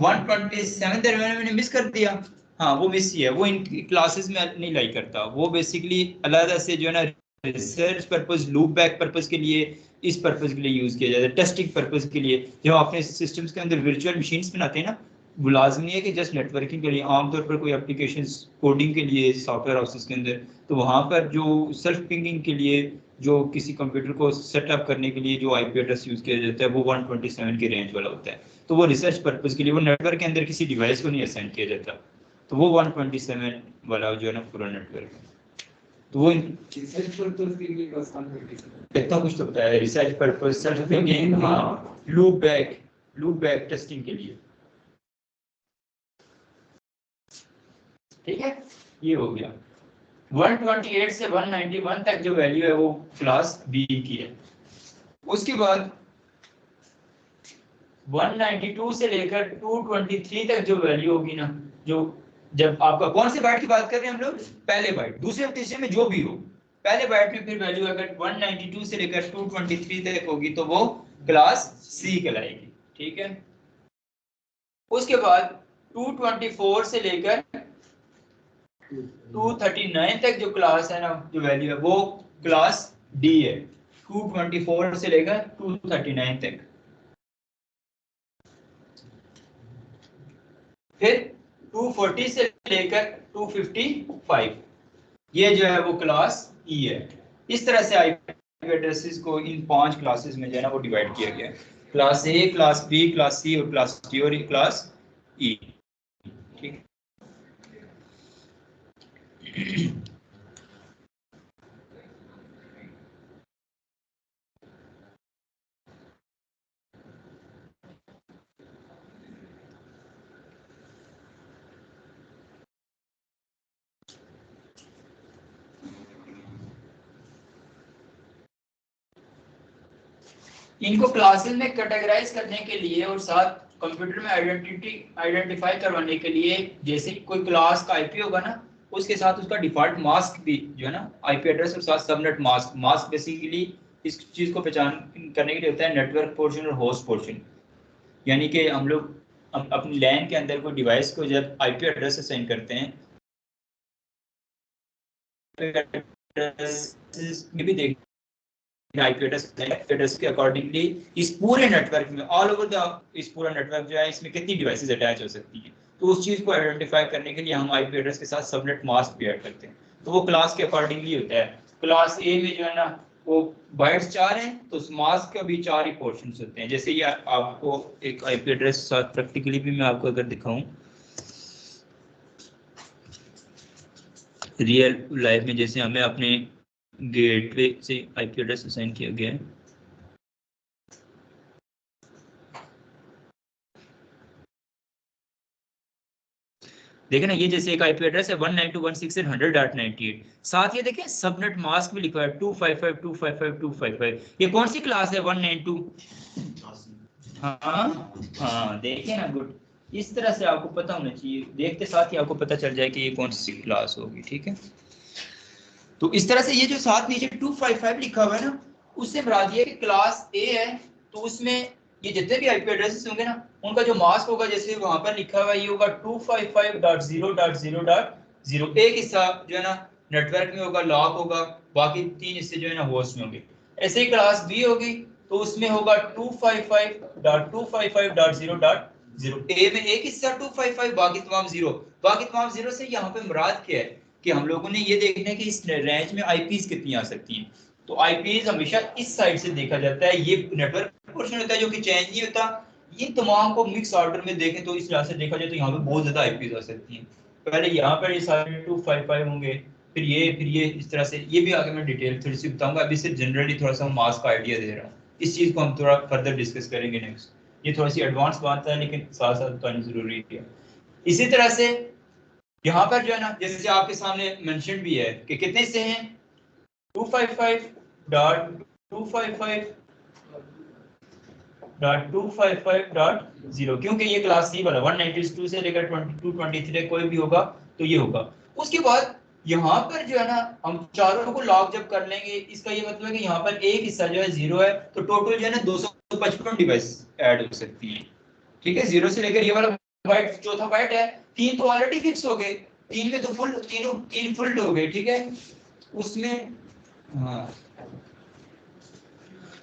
127 दरमियान मैंने मिस कर दिया, हाँ वो मिस ही है, वो इन क्लासेस में नहीं लाई करता, वो बेसिकली अलग से जो है ना research purpose, loop back purpose के लिए, इस पर्पस के लिए यूज किया जाता है, टेस्टिंग पर्पस के लिए। जब आपने सिस्टम्स के अंदर वर्चुअल मशीन्स बनाते हैं ना, वो लाजमी नहीं है कि जस्ट नेटवर्किंग के लिए, आमतौर पर कोई एप्लीकेशन कोडिंग के लिए सॉफ्टवेयर हाउसेस के अंदर, तो वहाँ पर जो सेल्फ पिंगिंग के लिए, जो किसी कंप्यूटर को सेटअप करने के लिए जो आईपी एड्रेस यूज किया जाता है वो 127 के रेंज वाला होता है। तो वो रिसर्च पर्पस के लिए, वो नेटवर्क के अंदर किसी डिवाइस को नहीं असाइन किया जाता, तो वो 127 वाला जो है ना पूरा नेटवर्क है। तो वो रिसर्च पर्पस के लिए इतना कुछ तो बताया है, रिसर्च पर्पस, सेल्फ पिंगिंग, हाँ, लूप बैक टेस्टिंग के लिए। ठीक है, ये हो गया। 128 से 191 तक जो वैल्यू है वो क्लास बी की है। उसके बाद 192 से लेकर 223 तक जो वैल्यू होगी ना, जो जब आपका कौन से बाइट की बात कर रहे हैं हम लोग, पहले बाइट, दूसरे और तीसरे में जो भी हो, पहले बाइट में फिर वैल्यू अगर 192 से लेकर 223 तक होगी तो वो क्लास सी कहलाएगी। ठीक है, उसके बाद 224 से लेकर 239 तक जो क्लास है ना, जो वैल्यू है वो क्लास डी है, 224 से लेकर 239 तक। फिर 240 से लेकर 255 ये जो है वो क्लास ई है। इस तरह से आईपी एड्रेसेस को इन 5 क्लासेस में जो है ना वो डिवाइड किया गया है, class A, class B, class C और क्लास डी और क्लास ई। ठीक, इनको क्लासेस में कैटेगराइज करने के लिए और साथ कंप्यूटर में आइडेंटिफाई करवाने के लिए, जैसे कोई क्लास का आईपी होगा ना, उसके साथ उसका डिफॉल्ट मास्क भी जो है ना, आईपी एड्रेस और साथ सबनेट मास्क, मास्क बेसिकली इस चीज को पहचान करने के लिए होता है, नेटवर्क पोर्शन और होस्ट पोर्शन। यानी कि हम लोग अपनी लैन के अंदर कोई डिवाइस को जब आईपी एड्रेस असाइन करते हैं, में भी देख आईपी एड्रेस के अकॉर्डिंगली इस पूरे नेटवर्क में, ऑल ओवर द, इस पूरा नेटवर्क जो है इसमें कितनी डिवाइसेस अटैच हो सकती हैं, तो उस चीज को आइडेंटिफाई करने के लिए हम आईपी एड्रेस के साथ सबनेट मास्क भी ऐड करते हैं। तो वो क्लास के अकॉर्डिंगली होता है। क्लास ए में जो है ना वो बाइट्स 4 हैं, तो उस मास्क का भी 4 ही पोर्शंस होते हैं। जैसे ये आपको एक आईपी एड्रेस साथ प्रैक्टिकली भी मैं आपको अगर दिखाऊं रियल लाइफ में, जैसे हमें अपने गेटवे से आईपी एड्रेस असाइन किया गया है, देखें ना, ये जैसे एक आईपी एड्रेस है 192.168.100.98, साथ ये देखें सबनेट मास्क भी लिखा है 255.255.255। ये कौन सी क्लास है 192? हाँ हाँ, देखें ना, गुड। इस तरह से आपको पता होना चाहिए, देखते साथ ही आपको पता चल जाए कि ये कौन सी क्लास होगी। ठीक है, तो इस तरह से ये जो साथ नीचे 255 लिखा हुआ है ना, उससे मुराद ये कि क्लास ए है, तो उसमें ये जितने भी आईपी एड्रेसेस होंगे ना, उनका जो मास्क होगा, जैसे वहां पर लिखा हुआ है, ये होगा 255.0.0.0। एक हिस्सा जो है ना नेटवर्क में होगा, लॉक होगा, बाकी 3 हिस्से जो है ना होस्ट में होंगे। ऐसे ही क्लास बी होगी, तो उसमें होगा 255.255.0.0। ए में एक हिस्सा 255, बाकी तमाम जीरो। बाकी तमाम जीरो से यहाँ पे मुराद क्या है कि हम लोगों ने ये देखना है कि इस रेंज में आईपीज कितनी आ सकती हैं। तो आईपीज हमेशा इस साइड से देखा जाता है, ये नेटवर्क पोर्शन होता है जो कि चेंज नहीं होता। ये तमाम को मिक्स ऑर्डर में देखें तो इस लिहाज से देखा जाए तो यहाँ पे बहुत ज्यादा आईपीज आ सकती हैं। पहले यहाँ पर ये सारे 255 होंगे, फिर ये इस तरह से, ये भी आगे मैं डिटेल थोड़ी सी बताऊंगा। अभी सिर्फ जनरली थोड़ा सा मास्क का आइडिया दे रहा हूँ, इस चीज को हम थोड़ा फर्दर डिस्कस करेंगे नेक्स्ट। ये थोड़ी सी एडवांस बात है लेकिन साथ साथ बतानी जरूरी है। इसी तरह से यहाँ पर जो है ना, जैसे आपके सामने मेंशन भी है कि कितने से हैं 255.255.255.0, क्योंकि ये क्लास सी वाला 192 से लेकर 2223 कोई भी होगा तो ये होगा। उसके बाद यहाँ पर जो है ना हम चारों को लॉक जब कर लेंगे, इसका ये मतलब है कि यहाँ पर एक हिस्सा जो है 0 है, तो टोटल जो है ना 255 डिवाइस ऐड हो सकती है। ठीक है, 0 से लेकर ये वाला बाइट, चौथा बाइट है, 3 तो ऑलरेडी फिक्स हो गए, 3 में तो फुल, तीन फुल हो गए। ठीक है, उसमें हाँ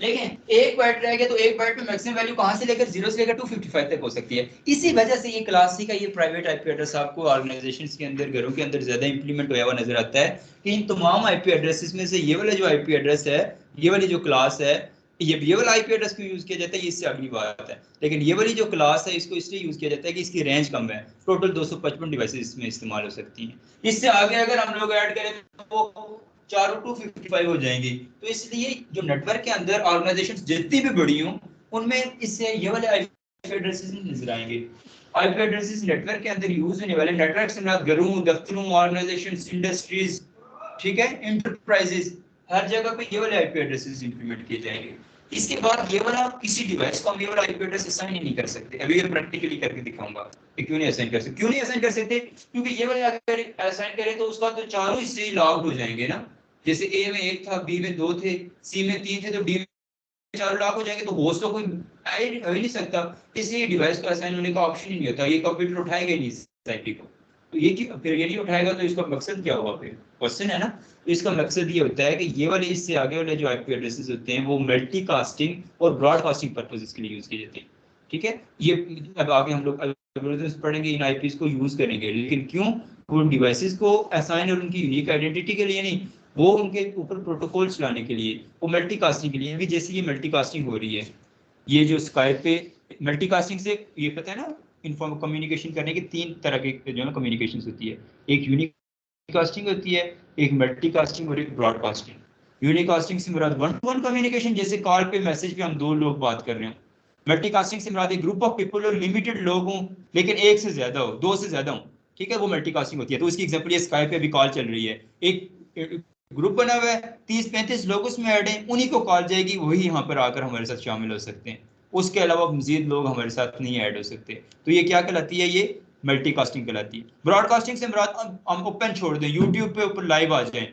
लेकिन एक बाइट रह गया तो एक बाइट में मैक्सिमम वैल्यू कहां से लेकर 0 से लेकर 255 तक हो सकती है। इसी वजह से ये क्लास सी का ये प्राइवेट आईपी एड्रेस आपको ऑर्गेनाइजेशंस के अंदर, घरों के अंदर ज्यादा इंप्लीमेंट होया हुआ नजर आता है कि इन तमाम आईपी एड्रेसेस में से ये वाला जो आईपी एड्रेस है, ये वाली जो क्लास है, ये वाला आईपी एड्रेस क्यों यूज किया जाता है ये इससे अगली बात है, लेकिन ये वाली जो क्लास है इसको इसलिए यूज किया जाता है कि इसकी रेंज कम है, टोटल 255 डिवाइसेस इसमें इस्तेमाल हो सकती हैं। इससे आगे अगर हम लोग ऐड करें तो चारों 255 हो जाएंगी। तो इसलिए जो नेटवर्क के अंदर ऑर्गेनाइजेशंस जितनी भी बड़ी हों उनमें इससे ये वाले आईपी एड्रेसेस नजर आएंगे। आईपी एड्रेसेस नेटवर्क के अंदर यूज होने वाले, नेटवर्क से मुराद घरों, दफ्तरों, ऑर्गेनाइजेशंस, इंडस्ट्रीज, ठीक है, इंटरप्राइजेस, हर जगह पे ये वाले आईपी एड्रेसेस इंप्लीमेंट किए जाएंगे। इसके बाद ये वाला किसी डिवाइस को हम ये वाला आईपी एड्रेस असाइन ही नहीं कर सकते। अभी ये प्रैक्टिकली करके दिखाऊंगा कि क्यों नहीं असाइन कर सकते। क्यों नहीं असाइन कर सकते? क्योंकि ये वाले अगर असाइन करें तो उसका तो चारों हिस्से लॉक्ड हो जाएंगे ना। जैसे ए में एक था, बी में दो थे, सी में तीन थे, तो डी में चारों लॉक हो जाएंगे, तो होस्ट तो कोई आ ही नहीं सकता। इसलिए डिवाइस को असाइन होने का ऑप्शन ही नहीं होता। ये कंप्यूटर उठाएगा ही नहीं इस आईपी को। तो ये कि फिर ये नहीं उठाएगा तो इसका मकसद क्या हुआ? फिर क्वेश्चन है ना। तो इसका मकसद ये होता है कि ये वाले इससे आगे वाले जो आईपी एड्रेसेस होते हैं वो मल्टीकास्टिंग और ब्रॉडकास्टिंग पर्पसेस के लिए यूज किए जाते हैं। ठीक है, ये अब आगे हम लोग एल्गोरिथम्स पढ़ेंगे, इन आईपीस को यूज करेंगे, लेकिन क्यों? वो डिवाइसेस को असाइन और उनकी यूनिक आइडेंटिटी के लिए नहीं, वो उनके ऊपर प्रोटोकॉल चलाने के लिए, वो मल्टीकास्टिंग के लिए भी। जैसे ये मल्टीकास्टिंग हो रही है, ये जो स्काइप पे मल्टीकास्टिंग से ये पता है ना, इन्फॉर्म कम्युनिकेशन करने की तीन तरह की जो है ना कम्युनिकेशन होती है। एक यूनिकास्टिंग होती है, एक मल्टीकास्टिंग और एक ब्रॉडकास्टिंग। यूनिकास्टिंग से मुराद वन टू वन कम्युनिकेशन, जैसे कॉल पे मैसेज पे हम दो लोग बात कर रहे हैं। मल्टीकास्टिंग से मुराद एक ग्रुप ऑफ पीपल और लिमिटेड लोग हों, लेकिन एक से ज्यादा हो, दो से ज्यादा हो, ठीक है, वो मल्टीकास्टिंग होती है। तो उसकी एग्जांपल ये स्काइप पे अभी कॉल चल रही है, एक ग्रुप बना हुआ है, 30-35 लोग उसमें ऐड हैं, उन्हीं को कॉल जाएगी, वही यहाँ पर आकर हमारे साथ शामिल हो सकते हैं। उसके अलावा मजीद लोग हमारे साथ नहीं ऐड हो सकते। तो ये क्या कहलाती है? ये मल्टीकास्टिंग कहलाती है। ब्रॉडकास्टिंग से मुराद हम ओपन छोड़ दें, यूट्यूब पे ऊपर लाइव आ जाएं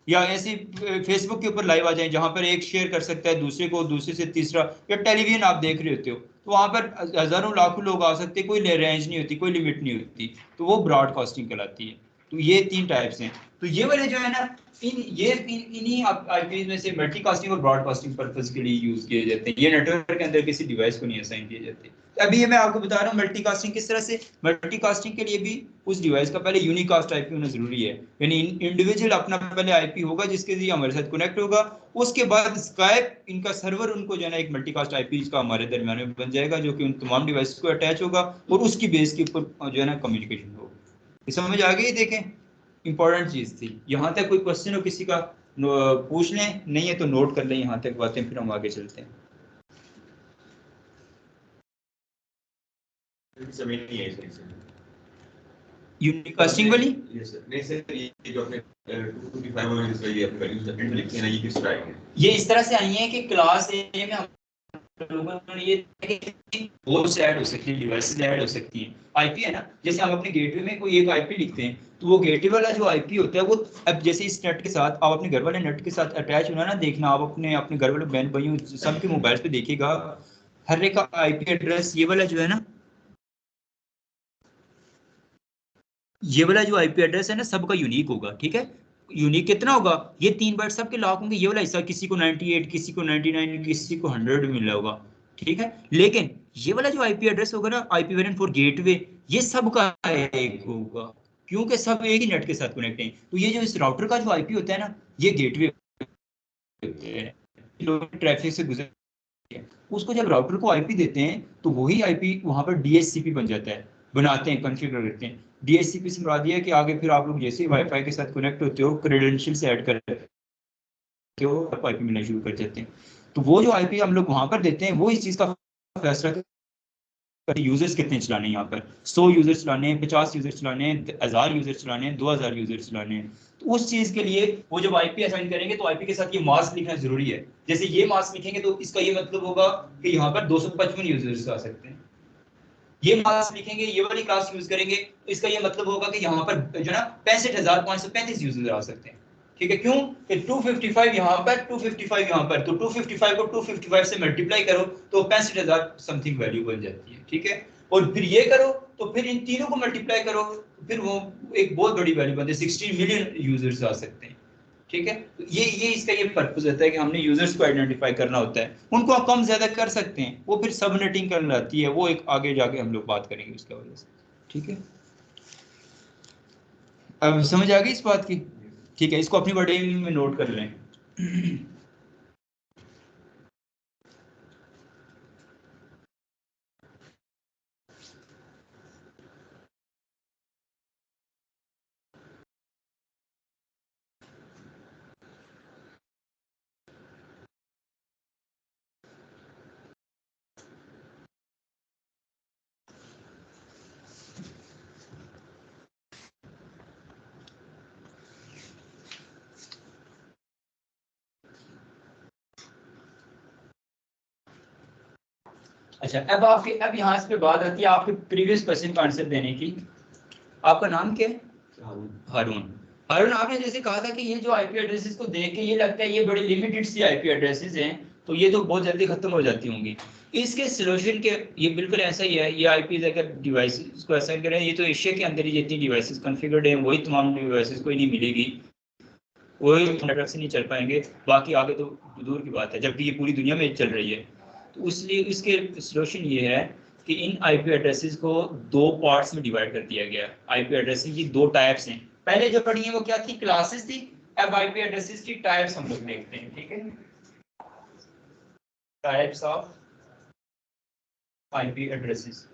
या ऐसी फेसबुक के ऊपर लाइव आ जाएं जहां पर एक शेयर कर सकता है दूसरे को, दूसरे से तीसरा, या टेलीविजन आप देख रहे होते हो तो वहां पर हजारों लाखों लोग आ सकते हैं, कोई रेंज नहीं होती, कोई लिमिट नहीं होती, तो वो ब्रॉडकास्टिंग कहलाती है। तो ये तीन टाइप्स हैं। तो ये वाले जो है ना, इन्हीं आईपीज में से मल्टीकास्टिंग और ब्रॉडकास्टिंग पर्पस के लिए यूज किए जाते हैं। ये नेटवर्क के अंदर किसी डिवाइस को नहीं असाइन किए जाते। अभी ये मैं आपको बता रहा हूँ मल्टीकास्टिंग किस तरह से। मल्टीकास्टिंग के लिए भी उस डिवाइस का पहले यूनिकास्ट आईपी होना जरूरी है, यानी इंडिविजुअल अपना पहले आईपी होगा जिसके लिए हमारे साथ कनेक्ट होगा। उसके बाद स्काइप इनका सर्वर उनको जो है ना एक मल्टीकास्ट आईपी का हमारे दरमियान में बन जाएगा, जो कि उन तमाम डिवाइस को अटैच होगा और उसकी बेस के ऊपर जो है ना कम्युनिकेशन होगा। समझ आ गई? देखें, इंपॉर्टेंट चीज थी। यहाँ तक कोई क्वेश्चन हो किसी का पूछ लें, नहीं है तो नोट कर लें यहाँ तक बातें, फिर हम आगे चलते हैं। समझ नहीं है सही से। यूनिकास्टिंग वाली? Yes sir. नहीं सर, ये जो आपने 255 में जिसका ये आपने वैल्यूज सेकंड लिखी है ना, ये किस तरह है? ये इस तरह से आई है कि क्लास ए में हम लोगों ने ये होस्ट ऐड हो सकती है, डिवाइसेस ऐड हो सकती हैं। आईपी है ना, जैसे हम अपने गेटवे में कोई एक आईपी लिखते हैं तो वो गेटवे वाला जो आईपी होता है वो, अब जैसे इस नेट के साथ आप अपने घर वाले नेट के साथ अटैच होना ना, देखना आप अपने अपने घर वाले बहन भाइयों सबके मोबाइल पे देखिएगा, हर एक का आईपी एड्रेस ये वाला जो है ना, ये वाला जो आईपी एड्रेस है ना सबका यूनिक होगा। ठीक है, यूनिक कितना होगा? ये 3 बाइट सबके लॉक होंगे। ये वाला हिस्सा किसी को 98, किसी को 99, किसी को 100 मिला होगा। ठीक है, लेकिन ये वाला जो आईपी एड्रेस होगा ना, आईपी वेरिएंट फॉर गेटवे, ये सबका एक होगा, क्योंकि सब एक ही नेट के साथ कनेक्ट हैं। तो ये जो इस राउटर का जो आईपी होता है ना, ये गेटवे होते हैं, ट्रैफिक से गुजर, उसको जब राउटर को आईपी देते हैं तो वही आईपी वहां पर डीएचसीपी बन जाता है, बनाते हैं, कॉन्फ़िगर करते हैं। डीएचसीपी से मुराद ये है कि आगे फिर आप लोग जैसे वाईफाई के साथ कनेक्ट होते हो, क्रेडेंशियल्स ऐड करते हो, आईपी मिलना शुरू कर जाते हैं। तो वो जो आईपी हम लोग वहां पर देते हैं वो इस चीज का फैसला यूजर्स कितने चलाने हैं। यहाँ पर 100 यूजर चलाने हैं, 50 यूजर चलाने हैं, 1000 यूजर चलाने हैं, 2000 यूजर चलाने हैं। तो उस चीज के लिए वो जब आईपी असाइन करेंगे तो आईपी के साथ ये मास्क लिखना जरूरी है। जैसे ये मास्क लिखेंगे तो इसका ये मतलब होगा कि यहाँ पर 255 यूजर्स आ सकते हैं। ये मास्क लिखेंगे, ये वाली क्लास यूज करेंगे तो इसका ये मतलब होगा कि यहाँ पर जो ना 65,535 यूजर्स आ सकते हैं। ठीक है, क्यों? कि 255 यहाँ पर, 255 यहाँ पर, तो 255 को 255 से मल्टीप्लाई करो तो 65,000 समथिंग वैल्यू बन जाती है। ठीक है, और फिर ये करो तो फिर इन तीनों को मल्टीप्लाई करो तो फिर वो एक बहुत बड़ी वैल्यू बनती है, 16 मिलियन यूजर्स आ सकते हैं। ठीक है, तो ये इसका ये पर्पस होता है कि हमने यूजर्स को आइडेंटिफाई करना होता है, उनको आप कम ज्यादा कर सकते हैं, वो फिर सबनेटिंग करने आती है, वो एक आगे जाके हम लोग बात करेंगे उसके वजह से। ठीक है, अब समझ आ गई इस बात की? ठीक है, इसको अपनी वर्डिंग में नोट कर लें। अच्छा, अब यहाँ पे बात आती है आपके प्रीवियस क्वेश्चन का आंसर देने की। आपका नाम क्या है? हारून। हारून, आपने जैसे कहा था कि ये जो आईपी एड्रेसेस को देख के ये लगता है ये बड़ी लिमिटेड सी आईपी एड्रेसेस हैं, तो ये तो बहुत जल्दी खत्म हो जाती होंगी। इसके सोल्यूशन के ये बिल्कुल ऐसा ही है, ये आईपी अगर डिवाइसेस को ऐसा करें, ये तो एशिया के अंदर ही जितनी डिवाइसेस कॉन्फ़िगर्ड हैं वही तमाम डिवाइसेस को ही नहीं मिलेगी, वही नेटवर्क से नहीं चल पाएंगे, बाकी आगे तो दूर की बात है, जबकि ये पूरी दुनिया में चल रही है। तो इसलिए इसके सोल्यूशन ये है कि इन आईपी एड्रेसेस को दो पार्ट्स में डिवाइड कर दिया गया है। आईपी एड्रेसेस की दो टाइप्स हैं, पहले जो पढ़ी है वो क्या थी, क्लासेस थी। अब आईपी एड्रेसेस की टाइप्स हम लोग देखते हैं। ठीक है, टाइप्स ऑफ आईपी एड्रेसेस।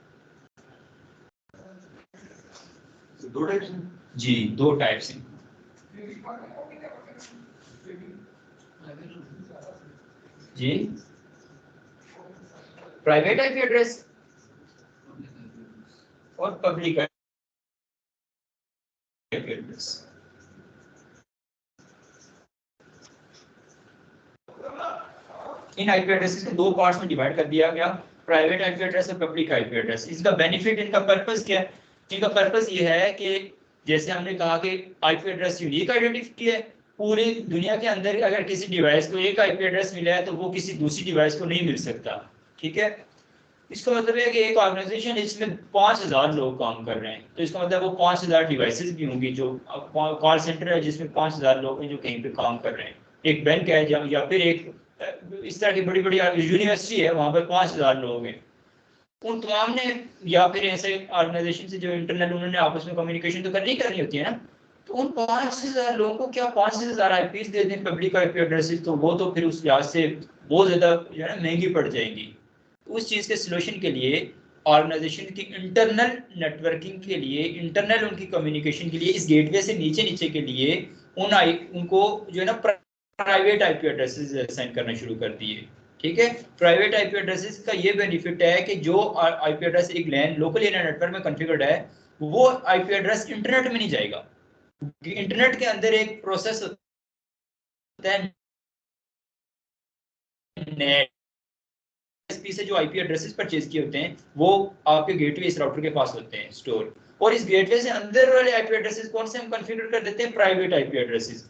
दो टाइप्स हैं जी, दो टाइप्स हैं जी। प्राइवेट आईपी एड्रेस और पब्लिक आईपी एड्रेस। इन आईपी एड्रेसेस को दो पार्ट्स में डिवाइड कर दिया गया, प्राइवेट आईपी एड्रेस और पब्लिक आईपी एड्रेस। इसका बेनिफिट, इनका पर्पस क्या है? इनका पर्पस ये है कि जैसे हमने कहा कि आईपी एड्रेस यूनिक आइडेंटिटी है, पूरी दुनिया के अंदर अगर किसी डिवाइस को एक आईपी एड्रेस मिला है तो वो किसी दूसरी डिवाइस को नहीं मिल सकता। ठीक है, इसका मतलब है कि एक ऑर्गेनाइजेशन इसमें 5000 लोग काम कर रहे हैं, तो इसका मतलब वो 5000 डिवाइसेस भी होंगी, जो कॉल सेंटर है जिसमें 5000 लोग हैं जो कहीं पे काम कर रहे हैं। एक बैंक है या फिर एक इस तरह की बड़ी बड़ी यूनिवर्सिटी है, वहां पर 5000 लोग हैं। उन तमाम ने, या फिर ऐसे ऑर्गेनाइजेशन से जो इंटरनल उन्होंने आपस में कम्युनिकेशन तो करनी होती है ना, तो उन 5000 लोगों को क्या 5000 आईपीस दे दें पब्लिक आईपी एड्रेसेस, तो वो तो फिर उस लिहाज से बहुत ज्यादा जो है ना महंगी पड़ जाएंगी। उस चीज के सोल्यूशन के लिए ऑर्गेनाइजेशन की इंटरनल नेटवर्किंग के लिए, इंटरनल उनकी कम्युनिकेशन के लिए, इस गेटवे से नीचे नीचे के लिए उनको जो है ना प्राइवेट आईपी एड्रेसेस असाइन करना शुरू कर दिए। ठीक है, प्राइवेट आईपी एड्रेसेस का ये बेनिफिट है कि जो आईपी एड्रेस एक लैन लोकल एरिया नेटवर्क में कॉन्फ़िगर्ड है, वो आईपी एड्रेस इंटरनेट में नहीं जाएगा। इंटरनेट के अंदर एक प्रोसेस होता है नेट से जो आईपी एड्रेसेस परचेज किए होते हैं वो आपके गेटवे इस राउटर के पास होते हैं स्टोर, और इस गेटवे से अंदर वाले आईपी एड्रेसेस कौन से हम कॉन्फ़िगर कर देते हैं, प्राइवेट आईपी एड्रेसेस।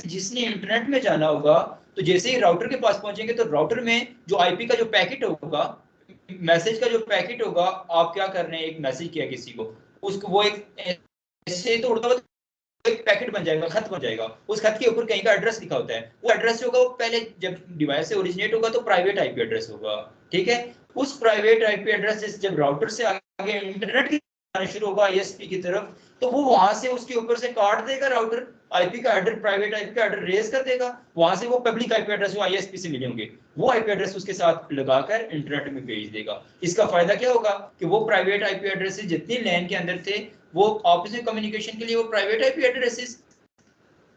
जिसने इंटरनेट में जाना होगा, तो जैसे ही राउटर के पास पहुंचेंगे तो राउटर में जो आईपी का जो पैकेट होगा, मैसेज का जो पैकेट होगा, आप क्या कर रहे हैं, एक मैसेज किया किसी को, उसको वो एक ऐसे तो उड़ता हुआ एक पैकेट बन जाएगा, खत बन जाएगा, उस खत के ऊपर कहीं का एड्रेस लिखा होता है, वो एड्रेस होगा वो पहले जब डिवाइस से ओरिजिनेट होगा तो प्राइवेट आईपी एड्रेस होगा। ठीक है, उस प्राइवेट आईपी एड्रेस जब राउटर से आगे इंटरनेट की आना शुरू होगा आईएसपी की तरफ, तो वो वहां से उसके ऊपर से काट देगा राउटर, आईपी का एड्रेस, प्राइवेट आईपी का एड्रेस रेज कर देगा, वहां से वो पब्लिक आईपी एड्रेस जो आईएसपी से मिले होंगे वो आईपी एड्रेस उसके साथ लगाकर इंटरनेट में भेज देगा। इसका फायदा क्या होगा कि वो प्राइवेट आईपी एड्रेस जितनी लैन के अंदर थे वो आपस में कम्युनिकेशन के लिए वो प्राइवेट आईपी एड्रेसेस,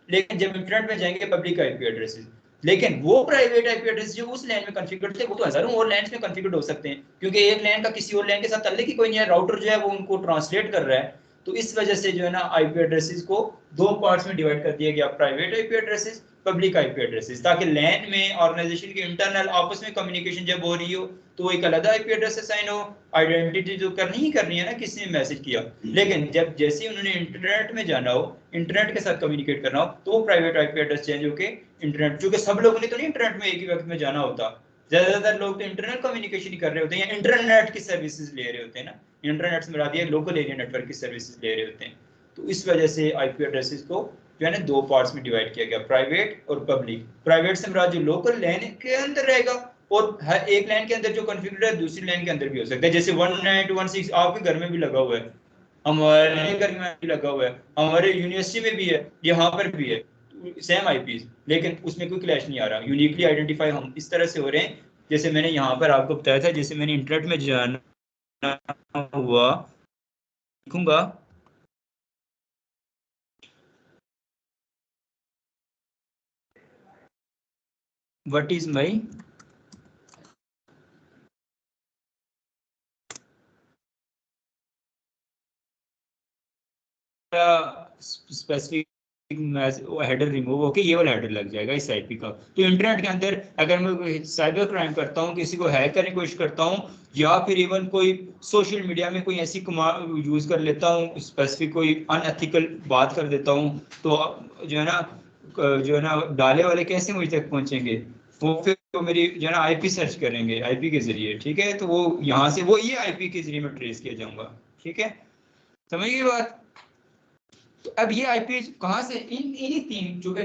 लेकिन जब इंटरनेट में जाएंगे पब्लिक आईपी एड्रेसेस, लेकिन वो प्राइवेट आईपी एड्रेस जो उस लैन में कॉन्फ़िगर्ड थे वो तो हजारों और लैंस में कॉन्फ़िगर्ड हो सकते हैं, क्योंकि एक लैन का किसी और लैन के साथ ताल्लुक ही कोई नहीं है, राउटर जो है वो उनको ट्रांसलेट कर रहा है। तो इस वजह से जो है ना आईपी एड्रेसेस को दो पार्ट्स में डिवाइड कर दिया गया, private IP addresses, public IP addresses, ताकि लैन में ऑर्गेनाइजेशन के इंटरनल आपस में कम्युनिकेशन जब हो रही हो तो एक अलग आईपी एड्रेस असाइन हो, आइडेंटिटी जो करनी है ना किसी ने मैसेज किया, लेकिन जब जैसे ही उन्होंने इंटरनेट में जाना हो, इंटरनेट के साथ कम्युनिकेट करना हो, तो वो प्राइवेट आईपी एड्रेस चेंज होके इंटरनेट, क्योंकि सब लोगों ने तो नहीं इंटरनेट में एक ही वक्त में जाना होता, ज्यादातर लोग तो इंटरनेट कम्युनिकेशन ही कर रहे होते हैं या इंटरनेट की सर्विसेज ले रहे होते हैं ना, इंटरनेट से मिला दिया लोकल एरिया नेटवर्क की सर्विसेज ले रहे होते हैं। तो इस वजह से आईपी एड्रेसेस को जो है ना दो पार्ट्स में डिवाइड किया गया, प्राइवेट और पब्लिक। प्राइवेट से मुराद जो लोकल लैन के अंदर रहेगा, और हर एक लाइन के अंदर जो कॉन्फ़िगर है दूसरी लाइन के अंदर भी हो सकता है। जैसे 192.168 आपके घर में भी लगा हुआ है, हमारे घर में भी लगा हुआ है, हमारे यूनिवर्सिटी में भी है, यहाँ पर भी है, सेम आईपी, लेकिन उसमें कोई क्लैश नहीं आ रहा। यूनिकली आइडेंटिफाई हम इस तरह से हो रहे हैं, जैसे मैंने यहाँ पर आपको बताया था, जैसे मैंने इंटरनेट में जाना हुआ, लिखूंगा what is my specific header remove होके ये वाला हेडर लग जाएगा इस आईपी का। तो इंटरनेट के अंदर अगर मैं साइबर क्राइम करता हूँ, किसी को हैक करने की कोशिश करता हूँ, या फिर इवन कोई सोशल मीडिया में कोई ऐसी यूज कर लेता हूँ, स्पेसिफिक कोई अनएथिकल बात कर देता हूँ, तो जो है ना डाले वाले कैसे मुझ तक पहुंचेंगे, वो फिर तो मेरी जो है ना आईपी सर्च करेंगे आईपी के जरिए, ठीक है। तो वो यहाँ से वो ये आईपी के जरिए मैं ट्रेस किया जाऊंगा, ठीक है, समझ गई बात। तो अब ये आईपी कहाँ से, इन्हीं तीन जो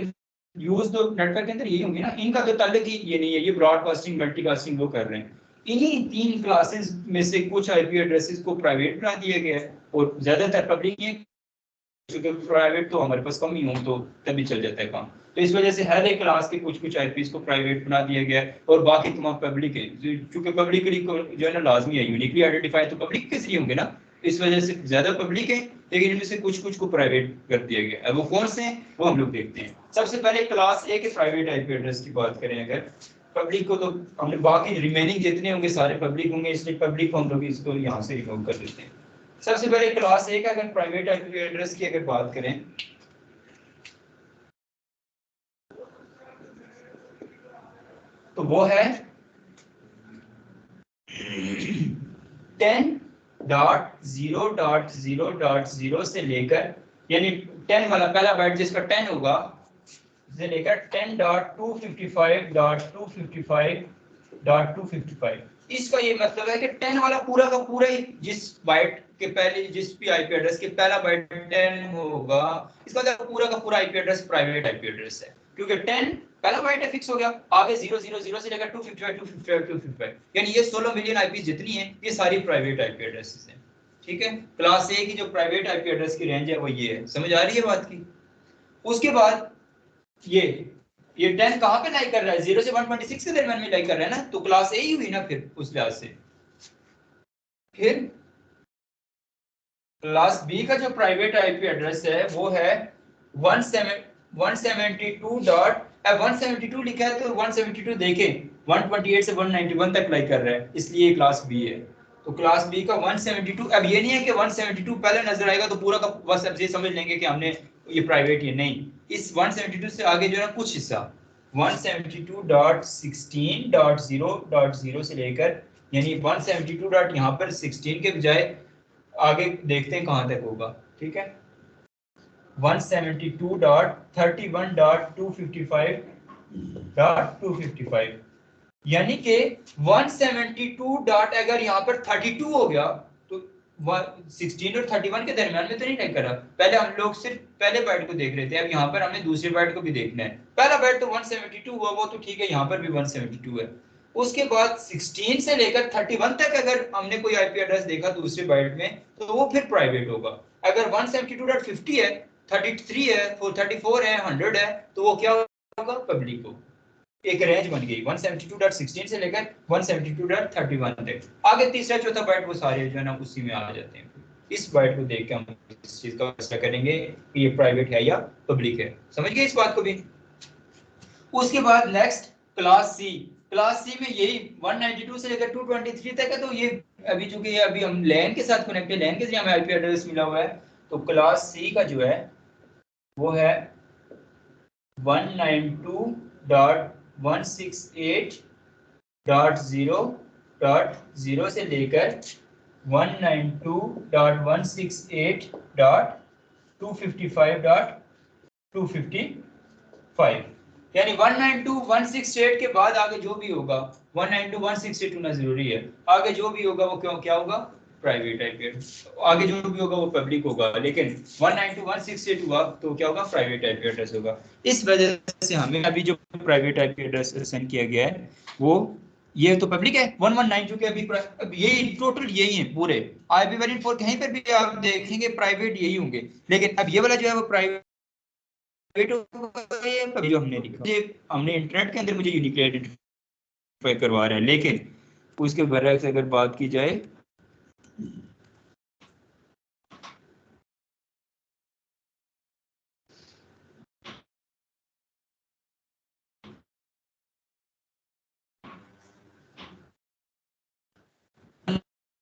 यूज तो नेटवर्क के अंदर यही होंगे ना, इनका तो ताल्लुक ही ये नहीं है, ये ब्रॉडकास्टिंग मल्टीकास्टिंग वो कर रहे हैं। इन्हीं तीन क्लासेस में से कुछ आईपी एड्रेसेस को प्राइवेट बना दिया गया है और ज्यादातर पब्लिक है, क्योंकि प्राइवेट तो हमारे पास कम ही हो तो तभी चल जाता है काम। तो इस वजह से हर एक क्लास के कुछ कुछ आईपीस को प्राइवेट बना दिया गया है और बाकी तमाम पब्लिक है, क्योंकि पब्लिक जो है ना लाजमी है, यूनिकली आइडेंटिफाई तो पब्लिक के जरिए होंगे ना, इस वजह से ज्यादा पब्लिक है, लेकिन इनमें से कुछ कुछ को प्राइवेट कर दिया गया है। वो कौन से हैं वो हम लोग देखते हैं। सबसे पहले क्लास ए के प्राइवेट आईपी एड्रेस की बात करें, अगर पब्लिक को तो हमने बाकी रिमेनिंग जितने होंगे सारे पब्लिक होंगे, इसलिए पब्लिक को हम लोग इसको यहाँ से रिमूव कर देते हैं। सबसे पहले क्लास ए का अगर प्राइवेट आईपी एड्रेस की अगर बात करें, तो वो है 10.0.0.0 से लेकर, यानी 10 वाला पहला बाइट जिसका 10 होगा से लेकर 10.255.255.255। इसका ये मतलब है कि 10 वाला पूरा का पूरा ही, जिस बाइट के पहले जिस भी आईपी एड्रेस के पहला बाइट 10 होगा, इसका मतलब पूरा का पूरा IP address private IP address है, क्योंकि 10 पहला बाइट है, फिक्स हो गया। आगे 000 से लेकर 255 यानी ये 16 मिलियन आईपी जितनी है ये सारी प्राइवेट आईपी एड्रेसेस हैं, ठीक है। क्लास ए की जो प्राइवेट आईपी एड्रेस की रेंज है वो ये है, समझ आ रही है बात की। उसके बाद ये 10 कहाँ पे लाई कर रहा है, 0 से 126 के दरमियान में लाई कर रहा है ना, तो क्लास ए ही हुई ना फिर उस लिहाज से। फिर क्लास बी का जो प्राइवेट आईपी एड्रेस है वो है 172 लिखा है, तो 172 देखें 128 से 191 तक लाई कर रहा है, इसलिए ये क्लास बी है। तो क्लास बी का 172, अब ये नहीं है कि 172 पहले नजर आएगा तो पूरा का बस अब ये समझ लेंगे कि हमने ये प्राइवेट है, नहीं, इस 172 से आगे जो है ना कुछ हिस्सा 172.16.0.0 से लेकर, यानी 172 यहाँ पर 16 के बजाय आगे देखते हैं कहां तक होगा, ठीक है। 172.31.255.255 यानी कि 172 डॉट अगर यहाँ पर 32 हो गया तो 16 और 31 के दरमियान में तो नहीं टाइप करा, पहले हम लोग सिर्फ पहले बाइट को देख रहे थे, अब यहाँ पर हमने दूसरे बाइट को भी देखना है। पहला बाइट तो 172 हुआ, वो तो ठीक है, यहाँ पर भी 172 है। उसके बाद 16 से लेकर 31 तक अगर हमने कोई आईपी एड्रेस देखा दूसरे बाइट में तो वो फिर प्राइवेट होगा। अगर 172.50 है, 33 है, 34 है, 100 है, तो वो क्या होगा, पब्लिक हो। एक रेंज बन गई 172.16 से लेकर 172.31 तक। आगे तीसरा चौथा बाइट वो सारे जो है ना उसी में आ जाते हैं। इस बाइट को देख के हम इस चीज का फैसला करेंगे कि ये प्राइवेट है या पब्लिक है, समझ गए इस बात को भी। उसके बाद next class C, class C में यही 192 से लेकर 223 तक है, तो ये अभी चूंकि अभी हम लैन के साथ कनेक्ट है, लैन के जरिए हमें आईपी एड्रेस मिला हुआ है, तो क्लास सी का जो है वो है 192.168.0.0 से लेकर 192.168.255.255, यानी 192.168 के बाद आगे जो भी होगा 192.168 होना जरूरी है, आगे जो भी होगा वो क्या होगा प्राइवेट आईपी एड्रेस, आगे जो भी होगा वो पब्लिक होगा, लेकिन 192.168 हुआ तो क्या होगा, प्राइवेट आईपी एड्रेस होगा। इस वजह से हमें अभी जो प्राइवेट आईपी एड्रेस असाइन किया गया है वो ये तो पब्लिक है 1192 के अभी यही टोटल यही है पूरे आईपी वेरिएंट 4 कहीं पर भी आप देखेंगे प्राइवेट यही होंगे, लेकिन अब ये वाला जो है वो प्राइवेट जो हमने लिखा, हमने इंटरनेट के अंदर मुझे यूनिकली आइडेंटिफाई करवा रहा है, लेकिन उसके बरअक्स अगर बात की जाए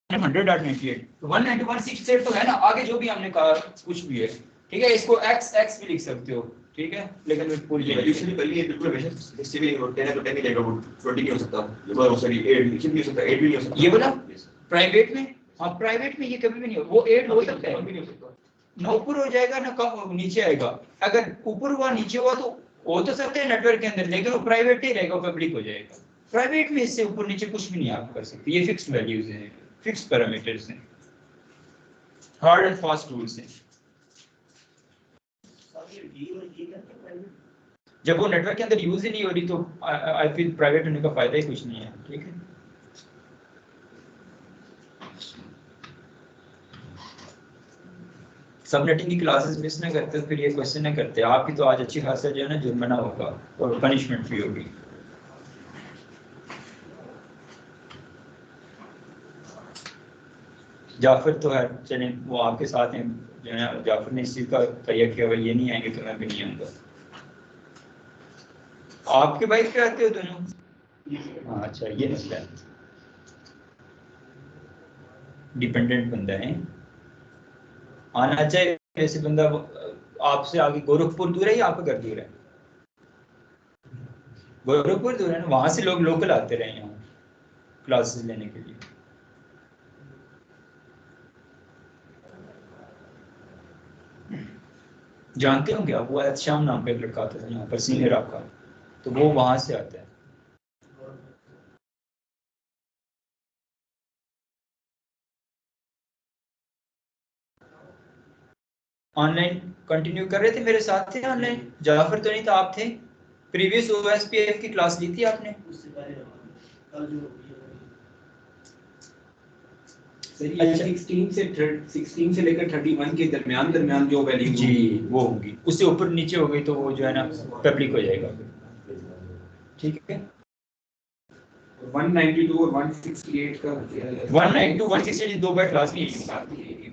तो 191.68 तो है ना, आगे जो भी हमने कहा कुछ भी है, ठीक है, इसको x x भी लिख सकते हो, ठीक है, लेकिन मैं पूरी वैल्यूशन पहले ये बिल्कुल हमेशा 60 भी नहीं होता है, तो 10 नहीं जाएगा, वो 20 नहीं हो सकता, ये बार सॉरी 8 नहीं हो सकता, 8 भी नहीं हो सकता, ये बोला प्राइवेट में, हाँ प्राइवेट में ये कभी भी नहीं हो, वो 8 हो सकता है, भी नहीं हो सकता ना, ऊपर हो जाएगा ना कम नीचे आएगा, अगर ऊपर हुआ नीचे हुआ तो हो तो सकते हैं नेटवर्क के अंदर, लेकिन वो प्राइवेट ही रहेगा, पब्लिक हो जाएगा। प्राइवेट में इससे ऊपर नीचे कुछ भी नहीं आप कर सकते, ये फिक्स्ड वैल्यूज हैं, फिक्स्ड पैरामीटर्स हैं, हार्ड एंड फास्ट रूल्स हैं। जब वो नेटवर्क के अंदर यूज ही नहीं हो रही तो आई फील प्राइवेट होने का फायदा ही कुछ नहीं है, ठीक है। सबनेटिंग की क्लासेस मिस ना करते तो फिर ये क्वेश्चन ना करते, आपकी तो आज अच्छी खासा जो है ना जुर्माना होगा और पनिशमेंट भी होगी। जाफर तो है, चले वो आपके साथ हैं, जो है जाफर ने इस चीज का तैयार किया हुआ, ये नहीं आएंगे तो मैं भी नहीं आऊंगा। आपके बाइक पे आते हो दोनों? हाँ अच्छा, ये मसला है, डिपेंडेंट बंदा है, आना चाहिए ऐसे बंदा। आपसे आगे गोरखपुर दूर है या आपका घर दूर है? गोरखपुर दूर है ना, वहां से लोग लोकल आते रहे यहाँ क्लासेस लेने के लिए। जानते हो क्या, वो शाम नाम का एक लड़का आता था यहाँ पर, सीनियर आपका, तो वो वहां से आता है। ऑनलाइन कंटिन्यू कर रहे थे, मेरे साथ थे ऑनलाइन, जाफर तो नहीं था, आप थे। प्रीवियस ओएसपीएफ की क्लास ली थी आपने? अच्छा। 16 से लेकर 31 के दरमियान जो वैल्यू जी वो होगी, उससे ऊपर नीचे हो गई तो वो जो है ना पब्लिक हो जाएगा, ठीक है। 192 और 168 का 192 168 दो बार क्लास नहीं है,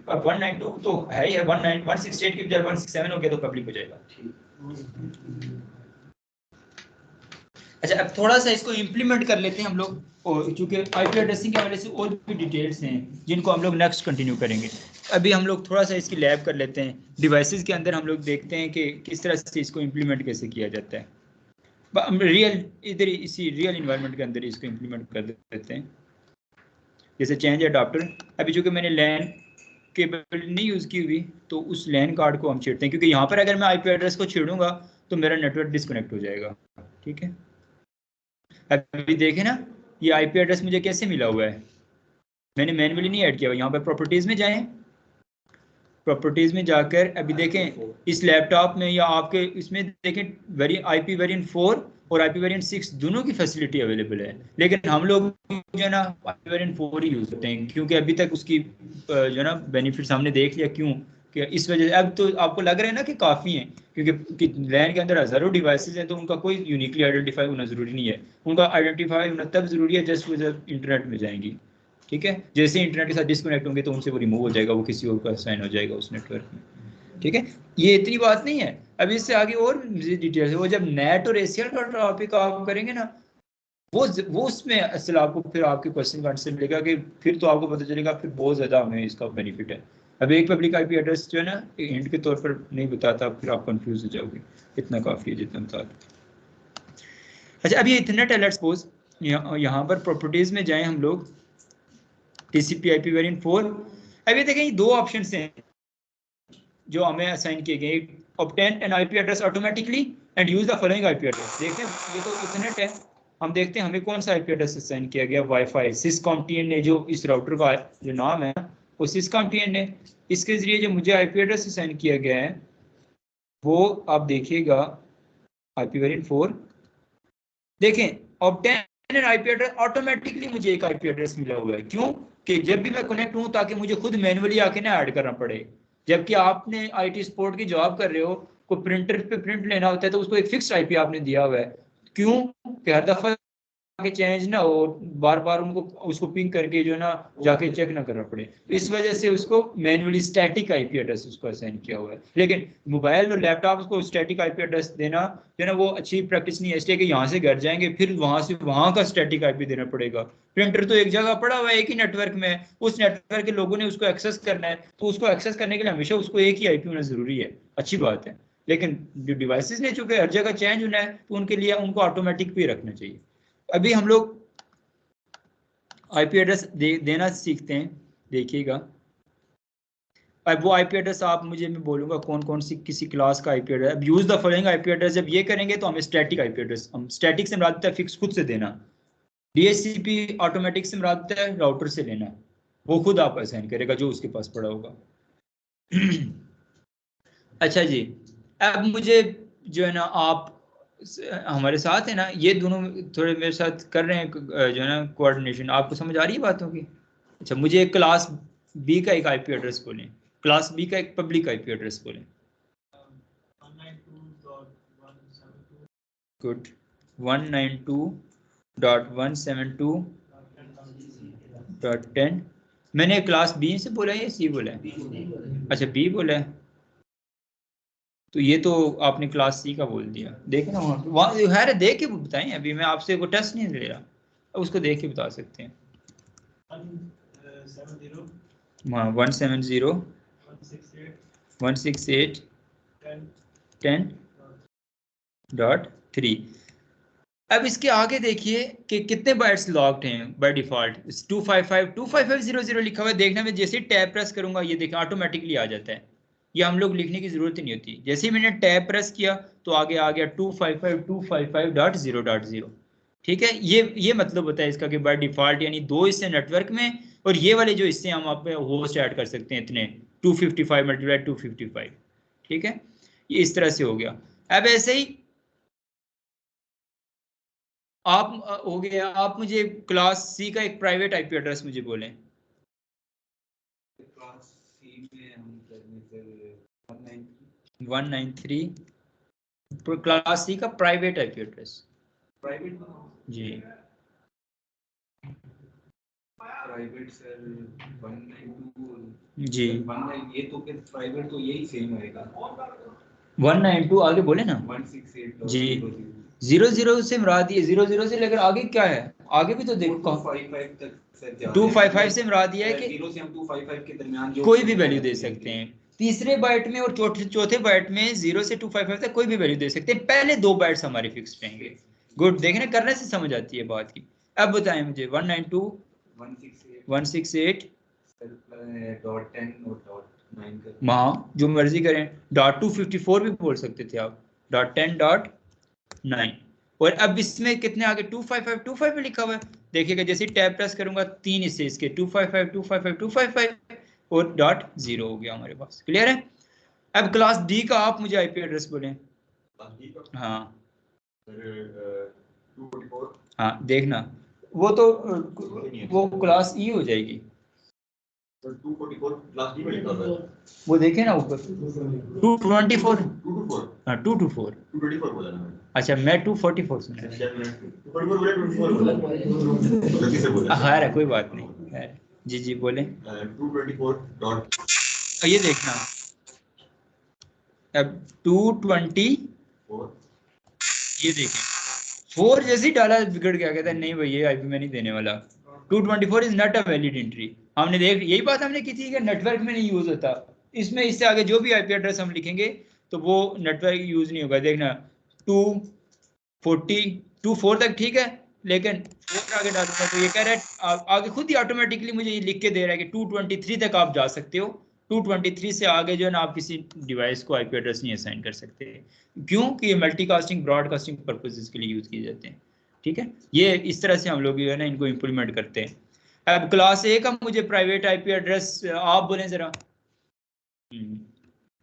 अब 192 तो है ही है, 168 की बजाय 167 हो गया तो पब्लिक हो जाएगा। अच्छा अब थोड़ा सा इसको इम्प्लीमेंट कर लेते हैं हम लोग, और चूंकि आईपी एड्रेसिंग के हवाले से और भी डिटेल्स हैं जिनको हम लोग नेक्स्ट कंटिन्यू करेंगे, अभी हम लोग थोड़ा सा इसकी लैब कर लेते हैं। डिवाइसेस के अंदर हम लोग देखते हैं कि किस तरह से इसको इम्प्लीमेंट कैसे किया जाता है, रियल इधर इसी रियल इन्वायरमेंट के अंदर इसको इम्प्लीमेंट कर देते हैं। जैसे चेंज अडाप्टर, अभी चूंकि मैंने लैन केबल नहीं यूज़ की हुई तो उस लैन कार्ड को हम छेड़ते हैं, क्योंकि यहाँ पर अगर मैं आईपी एड्रेस को छेड़ूंगा तो मेरा नेटवर्क डिस्कनेक्ट हो जाएगा, ठीक है। अभी देखें ना, ये आईपी एड्रेस मुझे कैसे मिला हुआ है, मैंने मैन्युअली नहीं ऐड किया हुआ। यहाँ पर प्रॉपर्टीज़ में जाएं, प्रॉपर्टीज़ में जाकर अभी देखें इस लैपटॉप में या आपके इसमें देखें आईपी वेरिएंट 4 और आईपी वेरिएंट 6 दोनों की फैसिलिटी अवेलेबल है, लेकिन हम लोग जो है ना आईपी वेरिएंट 4 ही यूज़ करते हैं, क्योंकि अभी तक उसकी जो है ना बेनिफिट्स हमने देख लिया। क्यों कि इस वजह से अब तो आपको लग रहा है ना कि काफ़ी हैं, क्योंकि लैन के अंदर हज़ारों डिवाइसेज हैं तो उनका कोई यूनिकली आइडेंटिफाई होना ज़रूरी नहीं है, उनका आइडेंटिफाई होना तब ज़रूरी है जस्ट वो जब इंटरनेट में जाएंगी, ठीक है। जैसे इंटरनेट के साथ डिस्कनेक्ट होंगे तो उनसे वो रिमूव हो जाएगा, वो किसी और का साइन हो जाएगा उस नेटवर्क में, ठीक है। ये इतनी बात नहीं है, अभी इससे आगे और डिटेल्स है। वो जब नेट और एसीएल का टॉपिक आप करेंगे ना, वो उसमें असल आपको फिर आपके क्वेश्चन का आंसर मिलेगा कि फिर तो आपको पता चलेगा फिर बहुत ज़्यादा हमें इसका बेनिफिट है। अब एक पब्लिक आईपी एड्रेस जो है ना हिंट के तौर पर नहीं बताता, फिर आप कंफ्यूज हो जाओगे, इतना काफ़ी है जितना बता। अच्छा अब ये इथरनेट अलर्ट सपोज यहाँ पर प्रॉपर्टीज़ में जाएं हम लोग, टीसीपी आईपी वेरिएंट 4, अभी देखें दो ऑप्शन हैं जो हमें असाइन किए गए, obtain N IP address automatically and use the following IP address. देखते हैं ये तो इथरनेट है, हम देखते हैं हमें कौन सा आईपी एड्रेस असाइन किया गया। वाईफाई सिसकॉम टीएन ने जो इस राउटर का जो नाम है और सिस्कॉम टीएन ने इसके जरिए जो मुझे आईपी एड्रेस असाइन किया गया है वो आप देखिएगा आईपी वेरिएंट 4 देखें, obtain N IP address, automatically मुझे एक आईपी एड्रेस मिला हुआ है। क्यों कि जब भी मैं कनेक्ट हूं ताकि मुझे खुद मैन्युअली आके ना ऐड करना पड़े। जबकि आपने आईटी सपोर्ट की जॉब कर रहे हो, कोई प्रिंटर पे प्रिंट लेना होता है तो उसको एक फिक्स्ड आईपी आपने दिया हुआ है। क्यों कि हर दफा के चेंज ना हो, बार बार उनको उसको पिंग करके जो है ना जाके चेक ना करना पड़े, इस वजह से उसको मैन्युअली स्टैटिक आईपी एड्रेस उसको असाइन किया हुआ है। लेकिन मोबाइल और लैपटॉप को स्टैटिक आईपी एड्रेस देना जो है ना वो अच्छी प्रैक्टिस नहीं है, इसलिए कि यहाँ से घर जाएंगे फिर वहां से वहां का स्टैटिक आईपी देना पड़ेगा। प्रिंटर तो एक जगह पड़ा हुआ है, एक ही नेटवर्क में, उस नेटवर्क के लोगों ने उसको एक्सेस करना है, तो उसको एक्सेस करने के लिए हमेशा उसको एक ही आईपी होना जरूरी है, अच्छी बात है। लेकिन जो डिवाइसेस ने चूंकि हर जगह चेंज होना है तो उनके लिए उनको ऑटोमेटिक भी रखना चाहिए। अभी हम लोग आईपी एड्रेस देना सीखते हैं, देखिएगा। अब वो आईपी एड्रेस आप मुझे, मैं बोलूंगा कौन कौन सी किसी क्लास का आईपी एड्रेस। अब use the following IP address जब ये करेंगे तो हमें स्टैटिक आईपी एड्रेस, हम स्टैटिक से मुराद होता है फिक्स खुद से देना, डीएचसीपी ऑटोमेटिक से मुराद होता है राउटर से लेना, वो खुद आप असाइन करेगा जो उसके पास पड़ा होगा। अच्छा जी, अब मुझे जो है ना आप हमारे साथ है ना, ये दोनों थोड़े मेरे साथ कर रहे हैं जो है ना कोऑर्डिनेशन, आपको समझ आ रही है बातों की। अच्छा, मुझे एक क्लास बी का एक आईपी एड्रेस बोलें, क्लास बी का एक पब्लिक आईपी एड्रेस बोलें। गुड, 192.172.10। मैंने क्लास बी से बोला है या सी बोला है? अच्छा, बी बोला है, तो ये तो आपने क्लास सी का बोल दिया। देखें ना वहाँ है, देख के बताएं, अभी मैं आपसे कोई टेस्ट नहीं ले रहा, अब उसको देख के बता सकते हैं। 170.168.10.3। अब इसके आगे देखिए कि कितने बाइट्स लॉक्ड हैं बाय डिफॉल्ट। 255 लिखा हुआ है, देखने में जैसे ही टैब प्रेस करूंगा ये देखें ऑटोमेटिकली आ जाता है, ये हम लोग लिखने की जरूरत ही नहीं होती। जैसे ही मैंने टैब प्रेस किया तो आगे आ गया 255.255.0.0। ठीक है, ये मतलब होता है इसका कि बाय डिफॉल्ट यानी दो हिस्से नेटवर्क में, और ये वाले जो हिस्से हम आप होस्ट ऐड कर सकते हैं इतने 255 मल्टीप्लाई 255। ठीक है, ये इस तरह से हो गया। अब ऐसे ही आप हो गया, आप मुझे क्लास सी का एक प्राइवेट आईपी एड्रेस मुझे बोलें। क्लास सी में हम करने से 193 क्लास सी का प्राइवेट आईपी एड्रेस। प्राइवेट जी, प्राइवेट सर 192 जी 19, ये तो फिर प्राइवेट तो यही सेम आएगा। 192 आगे बोले ना 168 जी। 00 से मुराद ये 00 से लेकर आगे क्या है, आगे भी तो देखो 255 तक सर जा रहे हैं। 255 से मुराद ये है कि 0 से हम 255 के दरमियान जो कोई भी वैल्यू दे सकते हैं। तीसरे बाइट में और चौथे बाइट में 0 से 255 तक कोई भी वैल्यू दे सकते हैं, पहले दो बाइट्स हमारे फिक्स रहेंगे। गुड, देखने करने से समझ आती है बात की। अब बताएं मुझे 192 168 .10 और .9 का वहाँ जो मर्जी करें, .254 भी बोल सकते थे आप, .10.9। और अब इसमें कितने आगे 255 में लिखा हुआ है, देखिएगा जैसे टैब प्रेस करूंगा तीन हिस्से इसके 255 और .0 हो गया हमारे पास। क्लियर है? अब क्लास डी का आप मुझे आईपी एड्रेस बोलें। हाँ हाँ, देखना वो तो वो क्लास ई हो जाएगी। 244 क्लास डी में लिखा हुआ है, वो देखें ना ऊपर 224 हाँ 224 224 बोला ना मैंने। अच्छा, मैं 244 सुना है। 244 बोले 224 गलती से बोला। हाँ कोई बात नहीं, खैर जी जी बोले। 224 डॉट ये देखना अब 224, ये देखें 4 जैसे ही डाला बिगड़ गया, कहता है नहीं भाई ये आईपी में नहीं देने वाला। 224 is not a valid entry. हमने देख यही बात हमने की थी कि नेटवर्क में नहीं यूज होता, इसमें इससे आगे जो भी आईपी एड्रेस हम लिखेंगे तो वो नेटवर्क यूज नहीं होगा। देखना 240 तक ठीक है, लेकिन 4 आगे डालूंगा तो ये कह रहा है आगे खुद ही ऑटोमेटिकली मुझे ये लिख के दे रहा है कि 223 तक आप जा सकते हो। 223 से आगे जो है ना आप किसी डिवाइस को आईपी एड्रेस नहीं असाइन कर सकते, क्योंकि ये मल्टीकास्टिंग ब्रॉडकास्टिंग पर्पसेस के लिए यूज किए जाते हैं। ठीक है, ये इस तरह से हम लोग जो है ना इनको इम्प्लीमेंट करते हैं। अब क्लास ए का मुझे प्राइवेट आईपी एड्रेस आप बोलें जरा।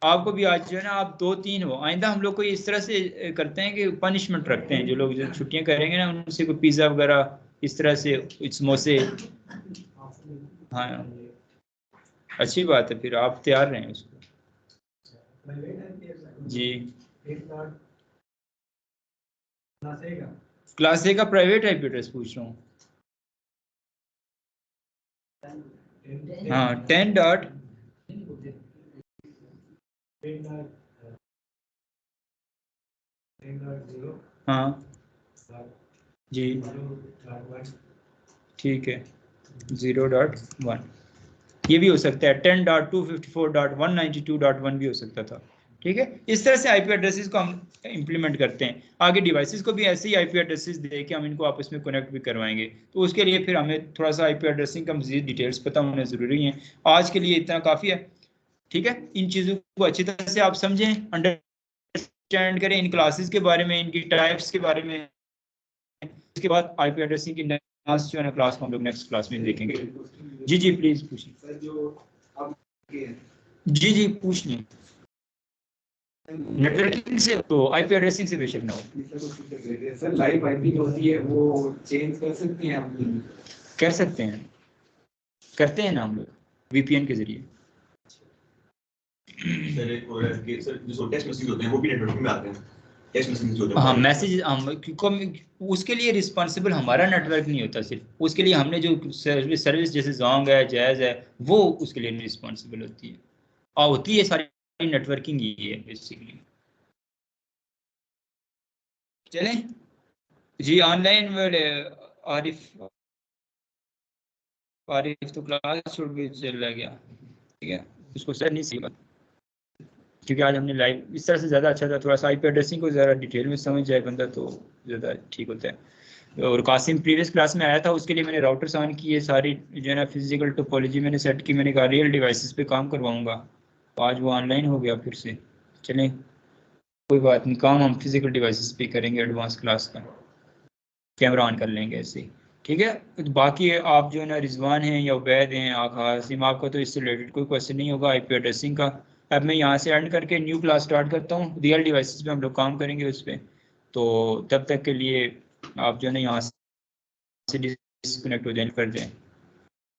आपको भी आज जो है ना आप 2-3 हो, आइंदा हम लोग को इस तरह से करते हैं कि पनिशमेंट रखते हैं, जो लोग जो छुट्टियां करेंगे ना उनसे कोई पिज़्ज़ा वगैरह इस तरह से समोसे। हाँ अच्छी बात है, फिर आप तैयार रहें उसको जी। क्लास ए का प्राइवेट आईपी एड्रेस पूछ रहा हूँ। हाँ 10 डॉट हाँ जी ठीक है 0.1 ये भी हो सकता है, 10.254.192.1 भी हो सकता था। ठीक है, इस तरह से आईपी एड्रेसेस को हम इंप्लीमेंट करते हैं। आगे डिवाइसेस को भी ऐसे ही आईपी एड्रेसेस दे के हम इनको आपस में कनेक्ट भी करवाएंगे। तो उसके लिए फिर हमें थोड़ा सा आईपी एड्रेसिंग का मजीद डिटेल्स पता होना ज़रूरी है। आज के लिए इतना काफ़ी है। ठीक है, इन चीज़ों को अच्छी तरह से आप समझें, अंडरस्टैंड करें इन क्लासेस के बारे में, इनकी टाइप्स के बारे में। इसके बाद आईपी एड्रेसिंग की नेक्स्ट जो है ना क्लास को हम लोग नेक्स्ट क्लास में देखेंगे। जी जी प्लीज पूछिए। जी जी पूछ लें। नेटवर्किंग से तो आईपी एड्रेसिंग से बेशक ना हो। सर लाइव आईपी होती है वो चेंज कर सकते हैं आप? कर सकते हैं, करते हैं ना हम लोग वीपीएन के जरिए। सर एक और है कि सर जो टेक्स्ट मैसेज होते हैं वो भी नेटवर्क में आते हैं। टेक्स्ट मैसेज होते हैं हाँ मैसेज हम उसके लिए रिस्पॉन्सिबल हमारा नेटवर्क नहीं होता, सिर्फ उसके लिए हमने जो सर्विस जैसे जोंग है जैज है वो उसके लिए रिस्पॉन्सिबल होती है, और होती है सारी नेटवर्किंग ही है बेसिकली। चलें जी ऑनलाइन वाले आरिफ तो क्लास छोड़ के चला गया। ठीक है, उसको सर नहीं सी बात, क्योंकि आज हमने लाइव इस तरह से ज़्यादा अच्छा था। थोड़ा सा आईपी एड्रेसिंग को ज़रा डिटेल में समझ जाए बंदा तो ज़्यादा ठीक होता है। और कासिम प्रीवियस क्लास में आया था, उसके लिए मैंने राउटर्स ऑन किए, सारी जो है ना फिजिकल टोपोलॉजी मैंने सेट की। मैंने कहा रियल डिवाइसेस पे काम करवाऊंगा, तो आज वो ऑनलाइन हो गया फिर से। चलें कोई बात नहीं, काम हम फिजिकल डिवाइसेस पे करेंगे एडवांस क्लास का, कैमरा ऑन कर लेंगे ऐसे ही। ठीक है, बाकी आप जो है ना रिजवान हैं या उबैद हैं आसिम, आपका तो इससे रिलेटेड कोई क्वेश्चन नहीं होगा आईपी एड्रेसिंग का। अब मैं यहाँ से एंड करके न्यू क्लास स्टार्ट करता हूँ, रियल डिवाइसेस पे हम लोग काम करेंगे उस पर। तो तब तक के लिए आप जो है ना यहाँ से डिस्कनेक्ट हो जाए कर दें।